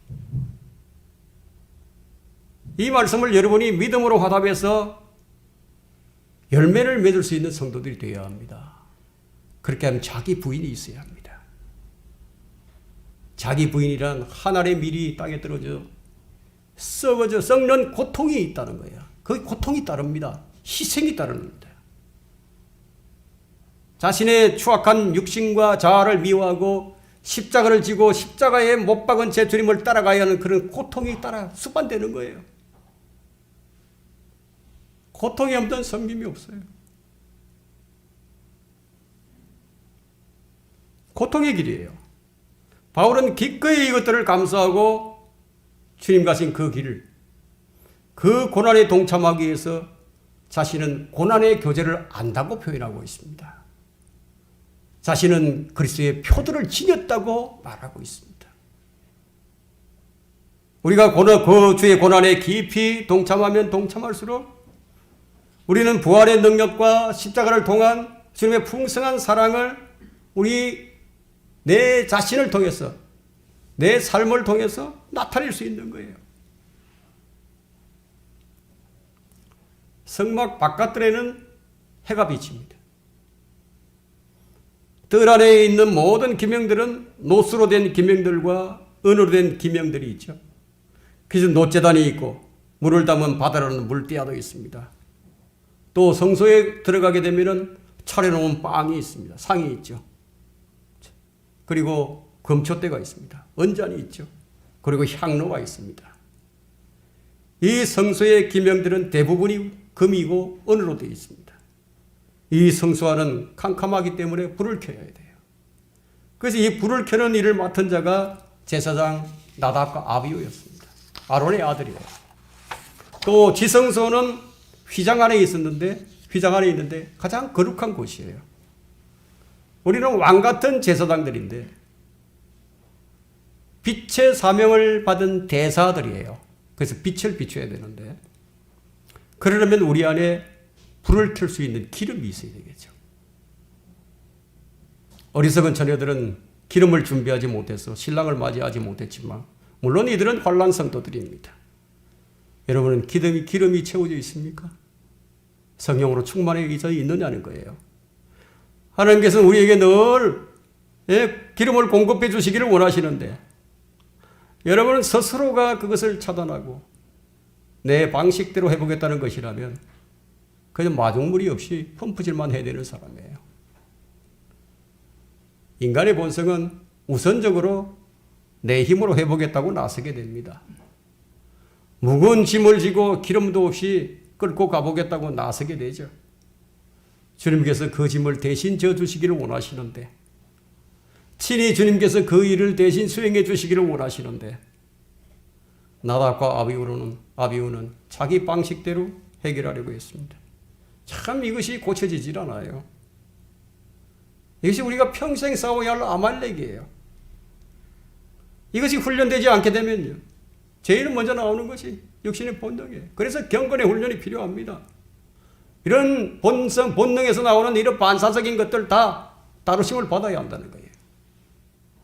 이 말씀을 여러분이 믿음으로 화답해서 열매를 맺을 수 있는 성도들이 되어야 합니다. 그렇게 하면 자기 부인이 있어야 합니다. 자기 부인이란 한 알의 밀이 땅에 떨어져 썩는 고통이 있다는 거예요. 그 고통이 따릅니다. 희생이 따릅니다. 자신의 추악한 육신과 자아를 미워하고 십자가를 지고 십자가에 못 박은 제 주님을 따라가야 하는 그런 고통이 따라 수반되는 거예요. 고통이 없는 섬김이 없어요. 고통의 길이에요. 바울은 기꺼이 이것들을 감수하고 주님 가신 그 길을, 그 고난에 동참하기 위해서 자신은 고난의 교제를 안다고 표현하고 있습니다. 자신은 그리스도의 표들을 지녔다고 말하고 있습니다. 우리가 그 주의 고난에 깊이 동참하면 동참할수록 우리는 부활의 능력과 십자가를 통한 주님의 풍성한 사랑을 내 자신을 통해서, 내 삶을 통해서 나타낼 수 있는 거예요. 성막 바깥들에는 해가 비칩니다. 뜰 안에 있는 모든 기명들은 노수로 된 기명들과 은으로 된 기명들이 있죠. 그래서 놋재단이 있고 물을 담은 바다라는 물띠아도 있습니다. 또 성소에 들어가게 되면 차려놓은 빵이 있습니다. 상이 있죠. 그리고 금초대가 있습니다. 언잔이 있죠. 그리고 향로가 있습니다. 이 성소의 기명들은 대부분이 금이고 은으로 되어 있습니다. 이 성소 안은 캄캄하기 때문에 불을 켜야 돼요. 그래서 이 불을 켜는 일을 맡은 자가 제사장 나답과 아비후였습니다. 아론의 아들이에요. 또 지성소는 휘장 안에 있는데 가장 거룩한 곳이에요. 우리는 왕 같은 제사장들인데 빛의 사명을 받은 대사들이에요. 그래서 빛을 비춰야 되는데 그러려면 우리 안에 불을 켤 수 있는 기름이 있어야 되겠죠. 어리석은 처녀들은 기름을 준비하지 못해서 신랑을 맞이하지 못했지만 물론 이들은 환란 성도들입니다. 여러분은 기름이 채워져 있습니까? 성령으로 충만해져 있느냐는 거예요. 하나님께서는 우리에게 늘 기름을 공급해 주시기를 원하시는데 여러분은 스스로가 그것을 차단하고 내 방식대로 해보겠다는 것이라면 그냥 마중물이 없이 펌프질만 해야 되는 사람이에요. 인간의 본성은 우선적으로 내 힘으로 해보겠다고 나서게 됩니다. 무거운 짐을 지고 기름도 없이 끌고 가보겠다고 나서게 되죠. 주님께서 그 짐을 대신 져주시기를 원하시는데 친히 주님께서 그 일을 대신 수행해 주시기를 원하시는데 나답과 아비후는 자기 방식대로 해결하려고 했습니다. 참 이것이 고쳐지질 않아요. 이것이 우리가 평생 싸워야 할 아말렉이에요. 이것이 훈련되지 않게 되면요. 죄인은 먼저 나오는 것이 육신의 본능이에요. 그래서 경건의 훈련이 필요합니다. 이런 본능에서 나오는 이런 반사적인 것들 다 다루심을 받아야 한다는 거예요.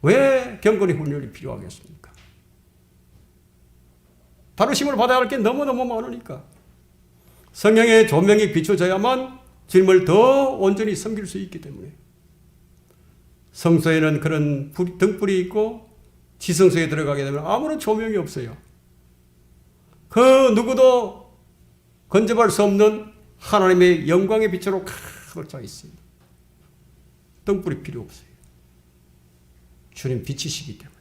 왜 경건의 훈련이 필요하겠습니까? 다루심을 받아야 할 게 너무너무 많으니까. 성령의 조명이 비춰져야만 주님을 더 온전히 섬길 수 있기 때문에. 성소에는 그런 등불이 있고 지성소에 들어가게 되면 아무런 조명이 없어요. 그 누구도 건져볼 수 없는 하나님의 영광의 빛으로 가득 차 있습니다. 등불이 필요 없어요. 주님 빛이시기 때문에.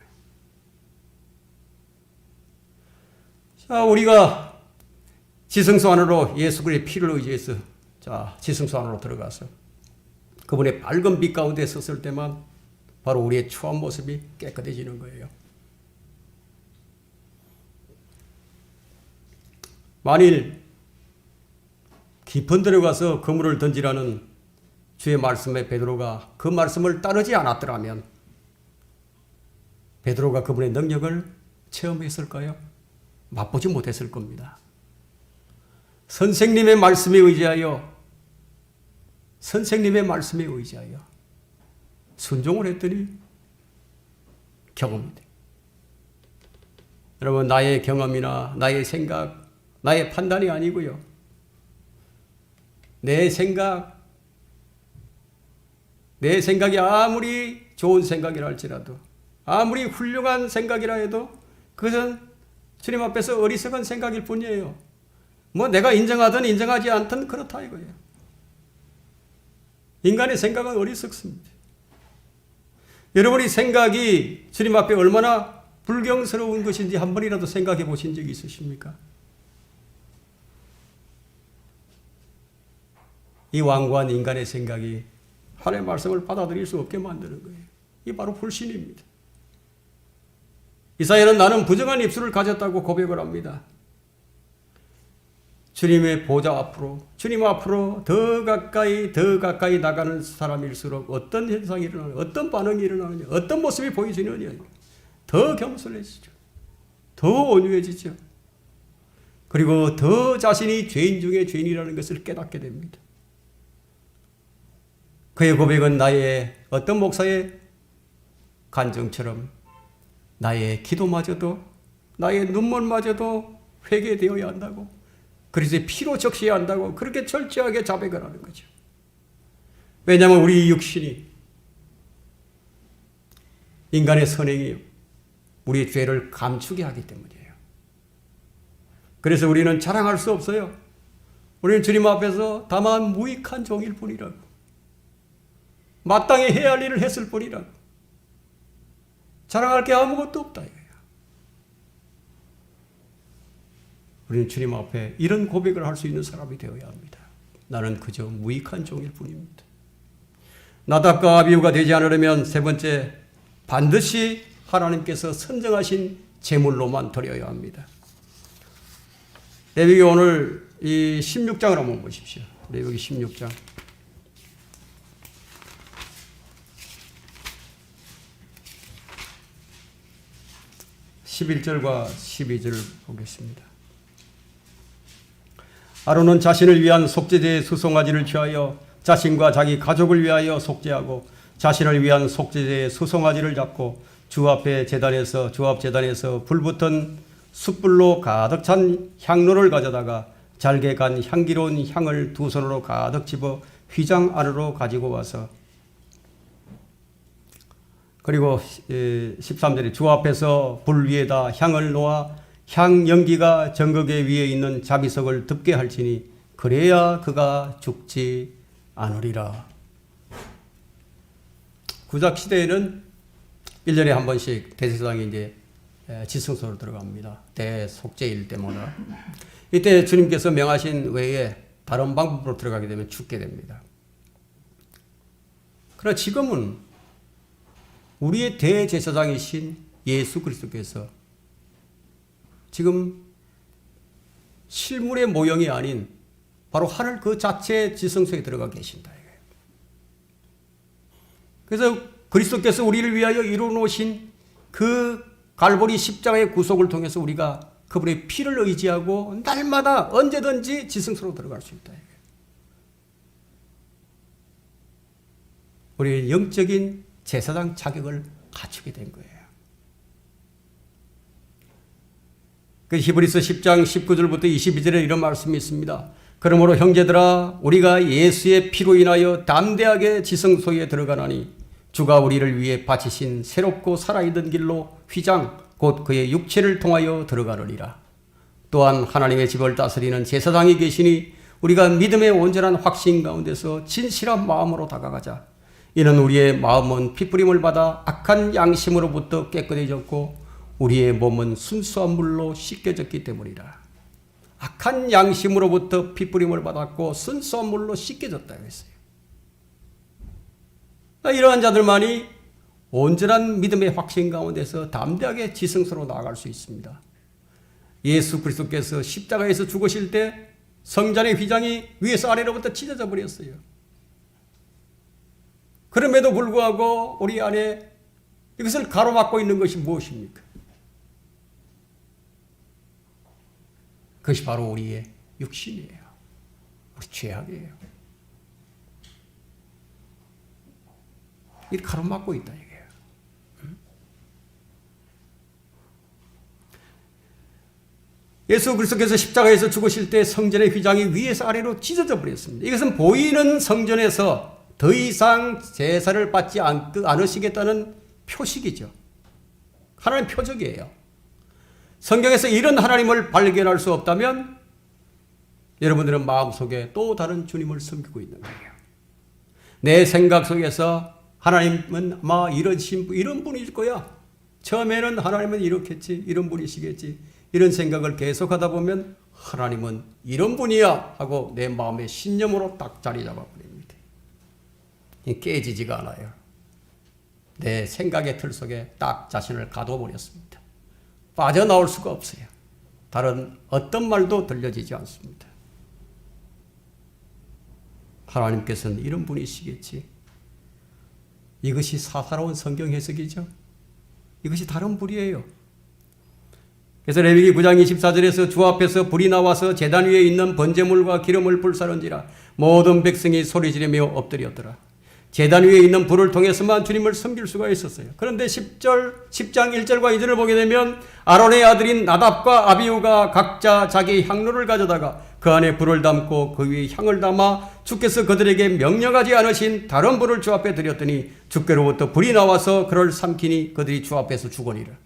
자, 우리가 지성소 안으로 예수 그리스도의 피를 의지해서 지성소 안으로 들어가서 그분의 밝은 빛 가운데 섰을 때만 바로 우리의 추한 모습이 깨끗해지는 거예요. 만일 깊은 데로 가서 그물을 던지라는 주의 말씀에 베드로가 그 말씀을 따르지 않았더라면 베드로가 그분의 능력을 체험했을까요? 맛보지 못했을 겁니다. 선생님의 말씀에 의지하여 순종을 했더니 경험이 돼. 여러분, 나의 경험이나 나의 생각, 나의 판단이 아니고요. 내 생각이 아무리 좋은 생각이라 할지라도 아무리 훌륭한 생각이라 해도 그것은 주님 앞에서 어리석은 생각일 뿐이에요. 뭐 내가 인정하든 인정하지 않든 그렇다 이거예요. 인간의 생각은 어리석습니다. 여러분이 생각이 주님 앞에 얼마나 불경스러운 것인지 한 번이라도 생각해 보신 적이 있으십니까? 이 완고한 인간의 생각이 하나님의 말씀을 받아들일 수 없게 만드는 거예요. 이게 바로 불신입니다. 이사야는 나는 부정한 입술을 가졌다고 고백을 합니다. 주님의 보좌 앞으로, 주님 앞으로 더 가까이 나가는 사람일수록 어떤 현상이 일어나느냐, 어떤 반응이 일어나느냐, 어떤 모습이 보여지느냐, 더 겸손해지죠. 더 온유해지죠. 그리고 더 자신이 죄인 중에 죄인이라는 것을 깨닫게 됩니다. 그의 고백은 나의 어떤 목사의 간증처럼 나의 기도마저도, 나의 눈물마저도 회개되어야 한다고, 그리스도의 피로 적셔야 한다고 그렇게 철저하게 자백을 하는 거죠. 왜냐하면 우리 육신이 인간의 선행이 우리의 죄를 감추게 하기 때문이에요. 그래서 우리는 자랑할 수 없어요. 우리는 주님 앞에서 다만 무익한 종일 뿐이라고. 마땅히 해야 할 일을 했을 뿐이라고. 자랑할 게 아무것도 없다 이거예요. 우리는 주님 앞에 이런 고백을 할 수 있는 사람이 되어야 합니다. 나는 그저 무익한 종일 뿐입니다. 나답과 아비후가 되지 않으려면 세 번째, 반드시 하나님께서 선정하신 제물로만 드려야 합니다. 레위기 오늘 이 16장을 한번 보십시오. 레위기 16장. 11절과 12절을 보겠습니다. 아론은 자신을 위한 속죄제의 수송아지를 취하여 자신과 자기 가족을 위하여 속죄하고 자신을 위한 속죄제의 수송아지를 잡고 주 앞에 제단에서 주 앞 제단에서 불붙은 숯불로 가득 찬 향로를 가져다가 잘게 간 향기로운 향을 두 손으로 가득 집어 휘장 안으로 가지고 와서 그리고 13절에 주 앞에서 불 위에다 향을 놓아 향 연기가 정거계 위에 있는 자비석을 덮게 할지니 그래야 그가 죽지 않으리라. 구약 시대에는 1년에 한 번씩 대제사장이 이제 지성소로 들어갑니다. 대속죄일 때마다. 이때 주님께서 명하신 외에 다른 방법으로 들어가게 되면 죽게 됩니다. 그러나 지금은 우리의 대제사장이신 예수 그리스도께서 지금 실물의 모형이 아닌 바로 하늘 그 자체의 지성소에 들어가 계신다. 그래서 그리스도께서 우리를 위하여 이루어 놓으신 그 갈보리 십자가의 구속을 통해서 우리가 그분의 피를 의지하고 날마다 언제든지 지성소로 들어갈 수 있다. 우리의 영적인 제사장 자격을 갖추게 된 거예요. 그 히브리서 10장 19절부터 22절에 이런 말씀이 있습니다. 그러므로 형제들아 우리가 예수의 피로 인하여 담대하게 지성소에 들어가나니 주가 우리를 위해 바치신 새롭고 살아있는 길로 휘장 곧 그의 육체를 통하여 들어가느니라. 또한 하나님의 집을 다스리는 제사장이 계시니 우리가 믿음의 온전한 확신 가운데서 진실한 마음으로 다가가자. 이는 우리의 마음은 피뿌림을 받아 악한 양심으로부터 깨끗해졌고 우리의 몸은 순수한 물로 씻겨졌기 때문이라. 악한 양심으로부터 피뿌림을 받았고 순수한 물로 씻겨졌다고 했어요. 이러한 자들만이 온전한 믿음의 확신 가운데서 담대하게 지성소로 나아갈 수 있습니다. 예수 그리스도께서 십자가에서 죽으실 때 성전의 휘장이 위에서 아래로부터 찢어져 버렸어요. 그럼에도 불구하고 우리 안에 이것을 가로막고 있는 것이 무엇입니까? 그것이 바로 우리의 육신이에요. 우리 죄악이에요. 이렇게 가로막고 있다 이게요. 예수 그리스도께서 십자가에서 죽으실 때 성전의 휘장이 위에서 아래로 찢어져 버렸습니다. 이것은 보이는 성전에서 더 이상 제사를 받지 않으시겠다는 표식이죠. 하나님 표적이에요. 성경에서 이런 하나님을 발견할 수 없다면 여러분들은 마음속에 또 다른 주님을 섬기고 있는 거예요. 내 생각 속에서 하나님은 아마 이런 분일 거야. 처음에는 하나님은 이렇겠지. 이런 분이시겠지. 이런 생각을 계속하다 보면 하나님은 이런 분이야 하고 내 마음의 신념으로 딱 자리 잡아버립니다. 깨지지가 않아요. 내 생각의 틀 속에 딱 자신을 가둬버렸습니다. 빠져나올 수가 없어요. 다른 어떤 말도 들려지지 않습니다. 하나님께서는 이런 분이시겠지. 이것이 사사로운 성경 해석이죠. 이것이 다른 불이에요. 그래서 레위기 9장 24절에서 주 앞에서 불이 나와서 제단 위에 있는 번제물과 기름을 불사른지라 모든 백성이 소리지르며 엎드렸더라. 제단 위에 있는 불을 통해서만 주님을 섬길 수가 있었어요. 그런데 10장 1절과 2절을 보게 되면 아론의 아들인 나답과 아비후가 각자 자기 향로를 가져다가 그 안에 불을 담고 그 위에 향을 담아 주께서 그들에게 명령하지 않으신 다른 불을 주 앞에 드렸더니 주께로부터 불이 나와서 그를 삼키니 그들이 주 앞에서 죽으니라.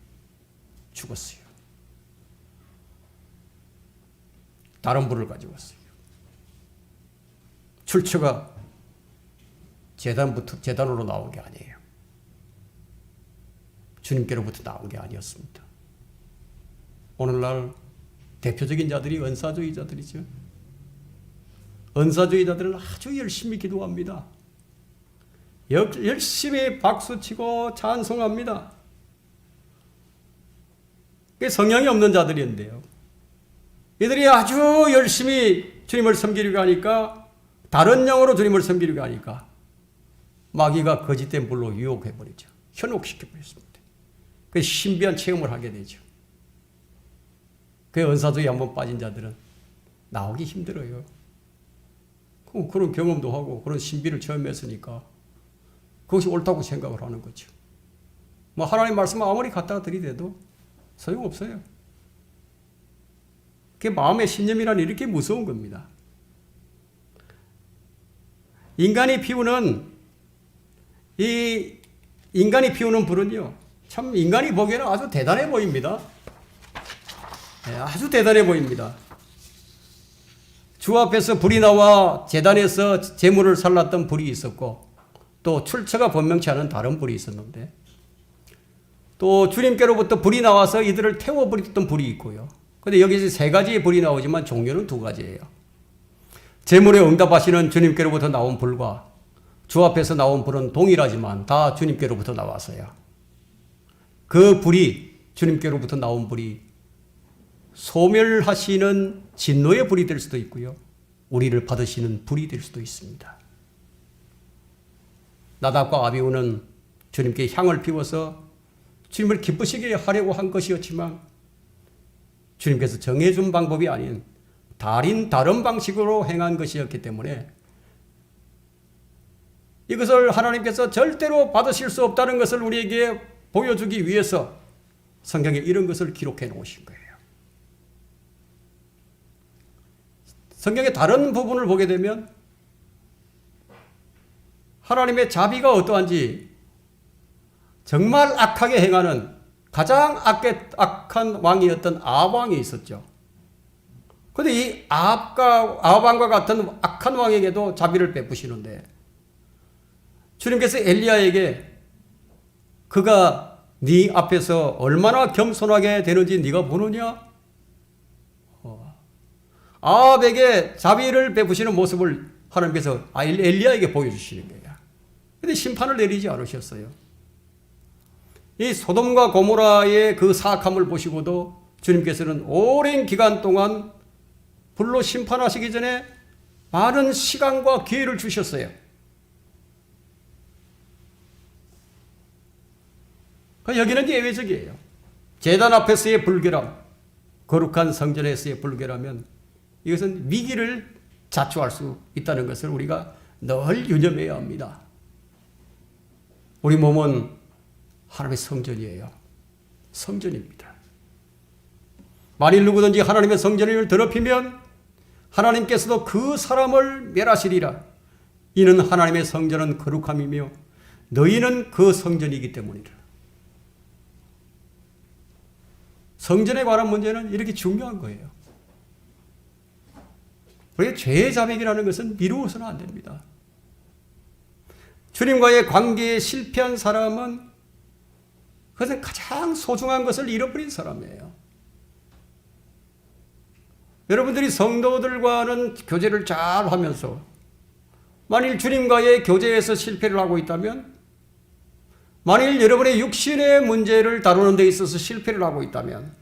죽었어요. 다른 불을 가지고 왔어요. 출처가 재단으로 나온 게 아니에요. 주님께로부터 나온 게 아니었습니다. 오늘날 대표적인 자들이 은사주의자들이죠. 은사주의자들은 아주 열심히 기도합니다. 열심히 박수치고 찬송합니다. 그게 성령이 없는 자들인데요. 이들이 아주 열심히 주님을 섬기려고 하니까, 다른 영으로 주님을 섬기려고 하니까 마귀가 거짓된 불로 유혹해버리죠. 현혹시켜버렸습니다. 그래서 신비한 체험을 하게 되죠. 그 은사주의에 한번 빠진 자들은 나오기 힘들어요. 그런 경험도 하고 그런 신비를 체험했으니까 그것이 옳다고 생각을 하는 거죠. 뭐 하나님 말씀을 아무리 갖다가 들이대도 소용없어요. 그게 마음의 신념이라는 이렇게 무서운 겁니다. 인간이 피우는 불은요, 참 인간이 보기에는 아주 대단해 보입니다. 네, 아주 대단해 보입니다. 주 앞에서 불이 나와 제단에서 제물을 살랐던 불이 있었고, 또 출처가 분명치 않은 다른 불이 있었는데, 또 주님께로부터 불이 나와서 이들을 태워버렸던 불이 있고요. 근데 여기서 세 가지의 불이 나오지만 종류는 두 가지예요. 제물에 응답하시는 주님께로부터 나온 불과 주 앞에서 나온 불은 동일하지만 다 주님께로부터 나왔어요. 그 불이, 주님께로부터 나온 불이 소멸하시는 진노의 불이 될 수도 있고요, 우리를 받으시는 불이 될 수도 있습니다. 나답과 아비후는 주님께 향을 피워서 주님을 기쁘시게 하려고 한 것이었지만 주님께서 정해준 방법이 아닌 다른 방식으로 행한 것이었기 때문에 이것을 하나님께서 절대로 받으실 수 없다는 것을 우리에게 보여주기 위해서 성경에 이런 것을 기록해 놓으신 거예요. 성경의 다른 부분을 보게 되면 하나님의 자비가 어떠한지, 정말 악하게 행하는 가장 악한 왕이었던 아합 왕이 있었죠. 그런데 이 아합 왕과 같은 악한 왕에게도 자비를 베푸시는데, 주님께서 엘리야에게 그가 네 앞에서 얼마나 겸손하게 되는지 네가 보느냐? 아합에게 자비를 베푸시는 모습을 하나님께서 엘리야에게 보여주시는 거예요. 그런데 심판을 내리지 않으셨어요. 이 소돔과 고모라의 그 사악함을 보시고도 주님께서는 오랜 기간 동안 불로 심판하시기 전에 많은 시간과 기회를 주셨어요. 여기는 예외적이에요. 제단 앞에서의 불결함, 거룩한 성전에서의 불결하면 이것은 위기를 자초할 수 있다는 것을 우리가 늘 유념해야 합니다. 우리 몸은 하나님의 성전이에요. 성전입니다. 만일 누구든지 하나님의 성전을 더럽히면 하나님께서도 그 사람을 멸하시리라. 이는 하나님의 성전은 거룩함이며 너희는 그 성전이기 때문이라. 성전에 관한 문제는 이렇게 중요한 거예요. 우리가 죄의 자백이라는 것은 미루어서는 안 됩니다. 주님과의 관계에 실패한 사람은 그것은 가장 소중한 것을 잃어버린 사람이에요. 여러분들이 성도들과는 교제를 잘 하면서 만일 주님과의 교제에서 실패를 하고 있다면, 만일 여러분의 육신의 문제를 다루는 데 있어서 실패를 하고 있다면,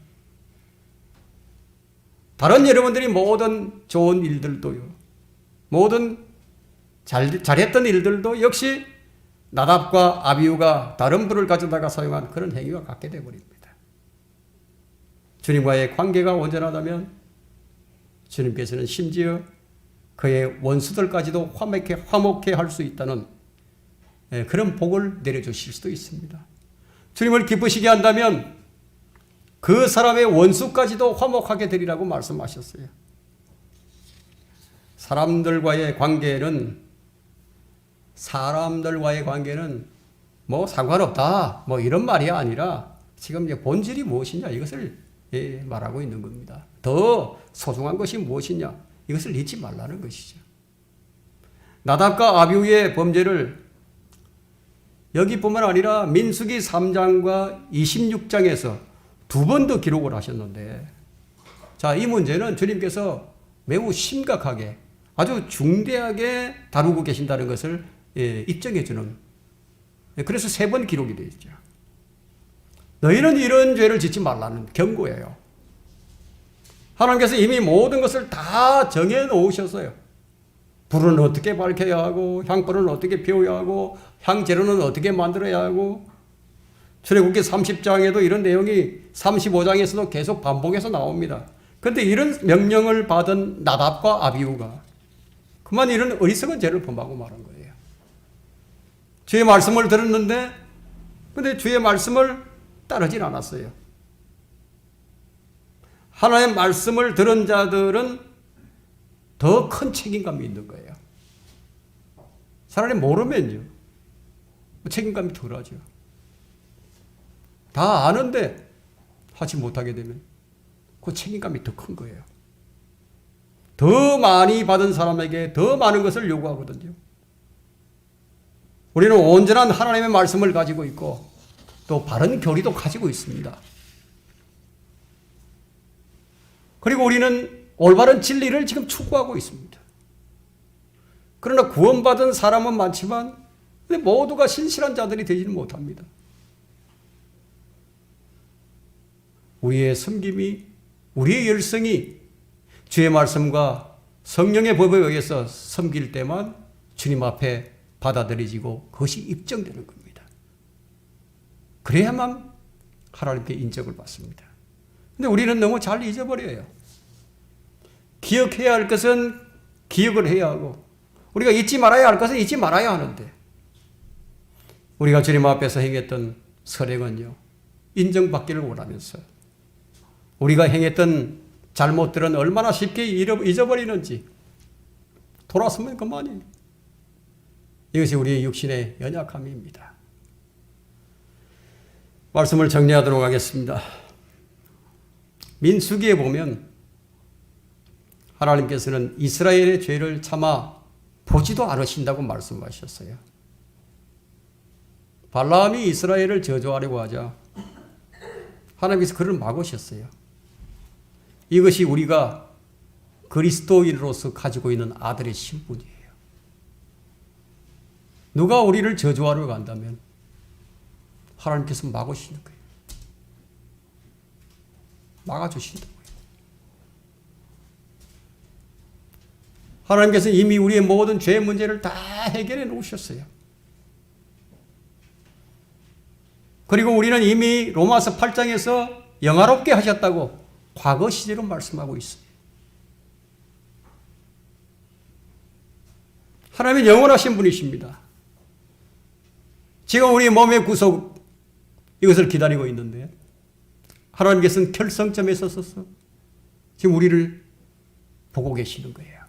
다른 여러분들이 모든 좋은 일들도요, 모든 잘했던 일들도 역시 나답과 아비후가 다른 불을 가져다가 사용한 그런 행위와 같게 되어버립니다. 주님과의 관계가 온전하다면 주님께서는 심지어 그의 원수들까지도 화목해 할 수 있다는 그런 복을 내려주실 수도 있습니다. 주님을 기쁘시게 한다면 그 사람의 원수까지도 화목하게 되리라고 말씀하셨어요. 사람들과의 관계는 뭐 상관없다, 뭐 이런 말이 아니라 지금 이제 본질이 무엇이냐 이것을 말하고 있는 겁니다. 더 소중한 것이 무엇이냐 이것을 잊지 말라는 것이죠. 나답과 아비후의 범죄를 여기뿐만 아니라 민수기 3장과 26장에서 두 번 더 기록을 하셨는데, 자, 이 문제는 주님께서 매우 심각하게 아주 중대하게 다루고 계신다는 것을 입증해 주는, 그래서 세 번 기록이 되어 있죠. 너희는 이런 죄를 짓지 말라는 경고예요. 하나님께서 이미 모든 것을 다 정해 놓으셨어요. 불은 어떻게 밝혀야 하고, 향불은 어떻게 피워야 하고, 향재료는 어떻게 만들어야 하고, 출애굽기 30장에도 이런 내용이 35장에서도 계속 반복해서 나옵니다. 그런데 이런 명령을 받은 나답과 아비후가 그만 이런 어리석은 죄를 범하고 말한 거예요. 주의 말씀을 들었는데, 근데 주의 말씀을 따르진 않았어요. 하나님의 말씀을 들은 자들은 더 큰 책임감이 있는 거예요. 차라리 모르면요, 책임감이 덜하죠. 다 아는데 하지 못하게 되면 그 책임감이 더 큰 거예요. 더 많이 받은 사람에게 더 많은 것을 요구하거든요. 우리는 온전한 하나님의 말씀을 가지고 있고 또 바른 교리도 가지고 있습니다. 그리고 우리는 올바른 진리를 지금 추구하고 있습니다. 그러나 구원받은 사람은 많지만 모두가 신실한 자들이 되지는 못합니다. 우리의 섬김이, 우리의 열성이 주의 말씀과 성령의 법에 의해서 섬길 때만 주님 앞에 받아들여지고 그것이 입증되는 겁니다. 그래야만 하나님께 인정을 받습니다. 근데 우리는 너무 잘 잊어버려요. 기억해야 할 것은 기억을 해야 하고, 우리가 잊지 말아야 할 것은 잊지 말아야 하는데, 우리가 주님 앞에서 행했던 선행은요, 인정받기를 원하면서 우리가 행했던 잘못들은 얼마나 쉽게 잊어버리는지 돌아서면 그만이에요. 이것이 우리의 육신의 연약함입니다. 말씀을 정리하도록 하겠습니다. 민수기에 보면 하나님께서는 이스라엘의 죄를 차마 보지도 않으신다고 말씀하셨어요. 발람이 이스라엘을 저주하려고 하자 하나님께서 그를 막으셨어요. 이것이 우리가 그리스도인으로서 가지고 있는 아들의 신분이에요. 누가 우리를 저주하려고 한다면 하나님께서 막으시는 거예요. 막아주신다고요. 하나님께서 이미 우리의 모든 죄 문제를 다 해결해 놓으셨어요. 그리고 우리는 이미 로마서 8장에서 영화롭게 하셨다고 과거 시제로 말씀하고 있어요. 하나님은 영원하신 분이십니다. 지금 우리 몸의 구속, 이것을 기다리고 있는데 하나님께서는 결성점에 서서 지금 우리를 보고 계시는 거예요.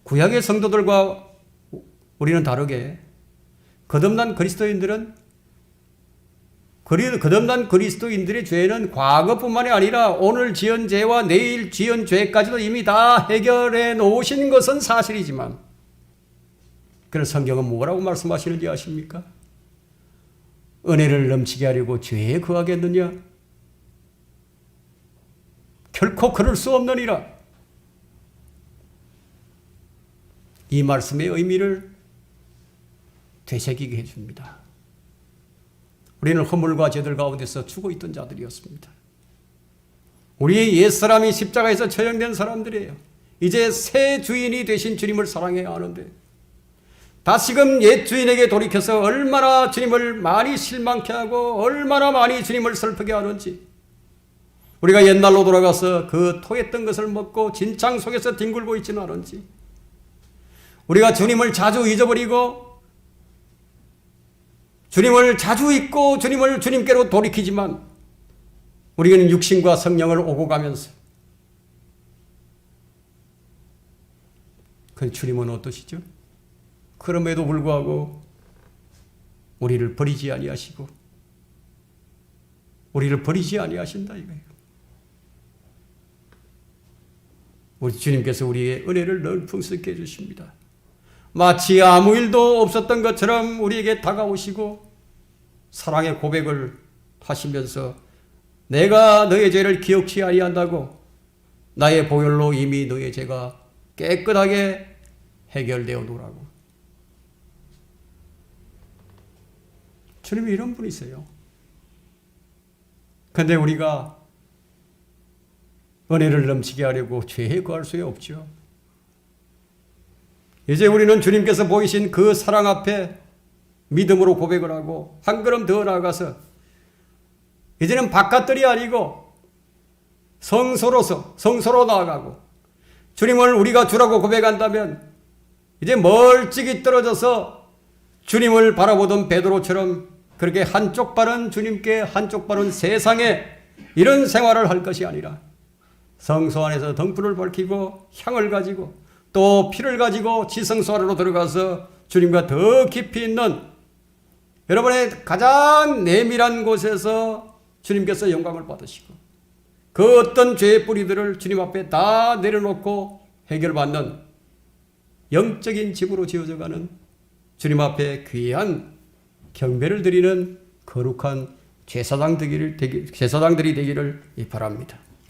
구약의 성도들과 우리는 다르게 거듭난 그리스도인들의 죄는 과거뿐만이 아니라 오늘 지은 죄와 내일 지은 죄까지도 이미 다 해결해 놓으신 것은 사실이지만, 그래서 성경은 뭐라고 말씀하시는지 아십니까? 은혜를 넘치게 하려고 죄에 거하겠느냐? 결코 그럴 수 없느니라. 이 말씀의 의미를 되새기게 해줍니다. 우리는 허물과 죄들 가운데서 죽어 있던 자들이었습니다. 우리의 옛사람이 십자가에서 처형된 사람들이에요. 이제 새 주인이 되신 주님을 사랑해야 하는데 다시금 옛 주인에게 돌이켜서 얼마나 주님을 많이 실망케 하고 얼마나 많이 주님을 슬프게 하는지, 우리가 옛날로 돌아가서 그 토했던 것을 먹고 진창 속에서 뒹굴고 있지는 않은지, 우리가 주님을 자주 잊어버리고 주님을 자주 잊고 주님께로 돌이키지만 우리는 육신과 성령을 오고 가면서 그 주님은 어떠시죠? 그럼에도 불구하고 우리를 버리지 아니하시고 우리를 버리지 아니하신다 이거예요. 우리 주님께서 우리의 은혜를 늘 풍성케 해주십니다. 마치 아무 일도 없었던 것처럼 우리에게 다가오시고 사랑의 고백을 하시면서 내가 너의 죄를 기억치 아니한다고 나의 보혈로 이미 너의 죄가 깨끗하게 해결되어 놓으라고. 주님이 이런 분이세요. 그런데 우리가 은혜를 넘치게 하려고 죄에 거할 수 없죠. 이제 우리는 주님께서 보이신 그 사랑 앞에 믿음으로 고백을 하고 한 걸음 더 나아가서 이제는 바깥들이 아니고 성소로 나아가고 주님을 우리가 주라고 고백한다면 이제 멀찍이 떨어져서 주님을 바라보던 베드로처럼 그렇게 한쪽 발은 주님께 한쪽 발은 세상에 이런 생활을 할 것이 아니라 성소 안에서 등불을 밝히고 향을 가지고 또 피를 가지고 지성소 안으로 들어가서 주님과 더 깊이 있는 여러분의 가장 내밀한 곳에서 주님께서 영광을 받으시고 그 어떤 죄의 뿌리들을 주님 앞에 다 내려놓고 해결받는 영적인 집으로 지어져가는 주님 앞에 귀한 경배를 드리는 거룩한 제사장들이 되기를 바랍니다.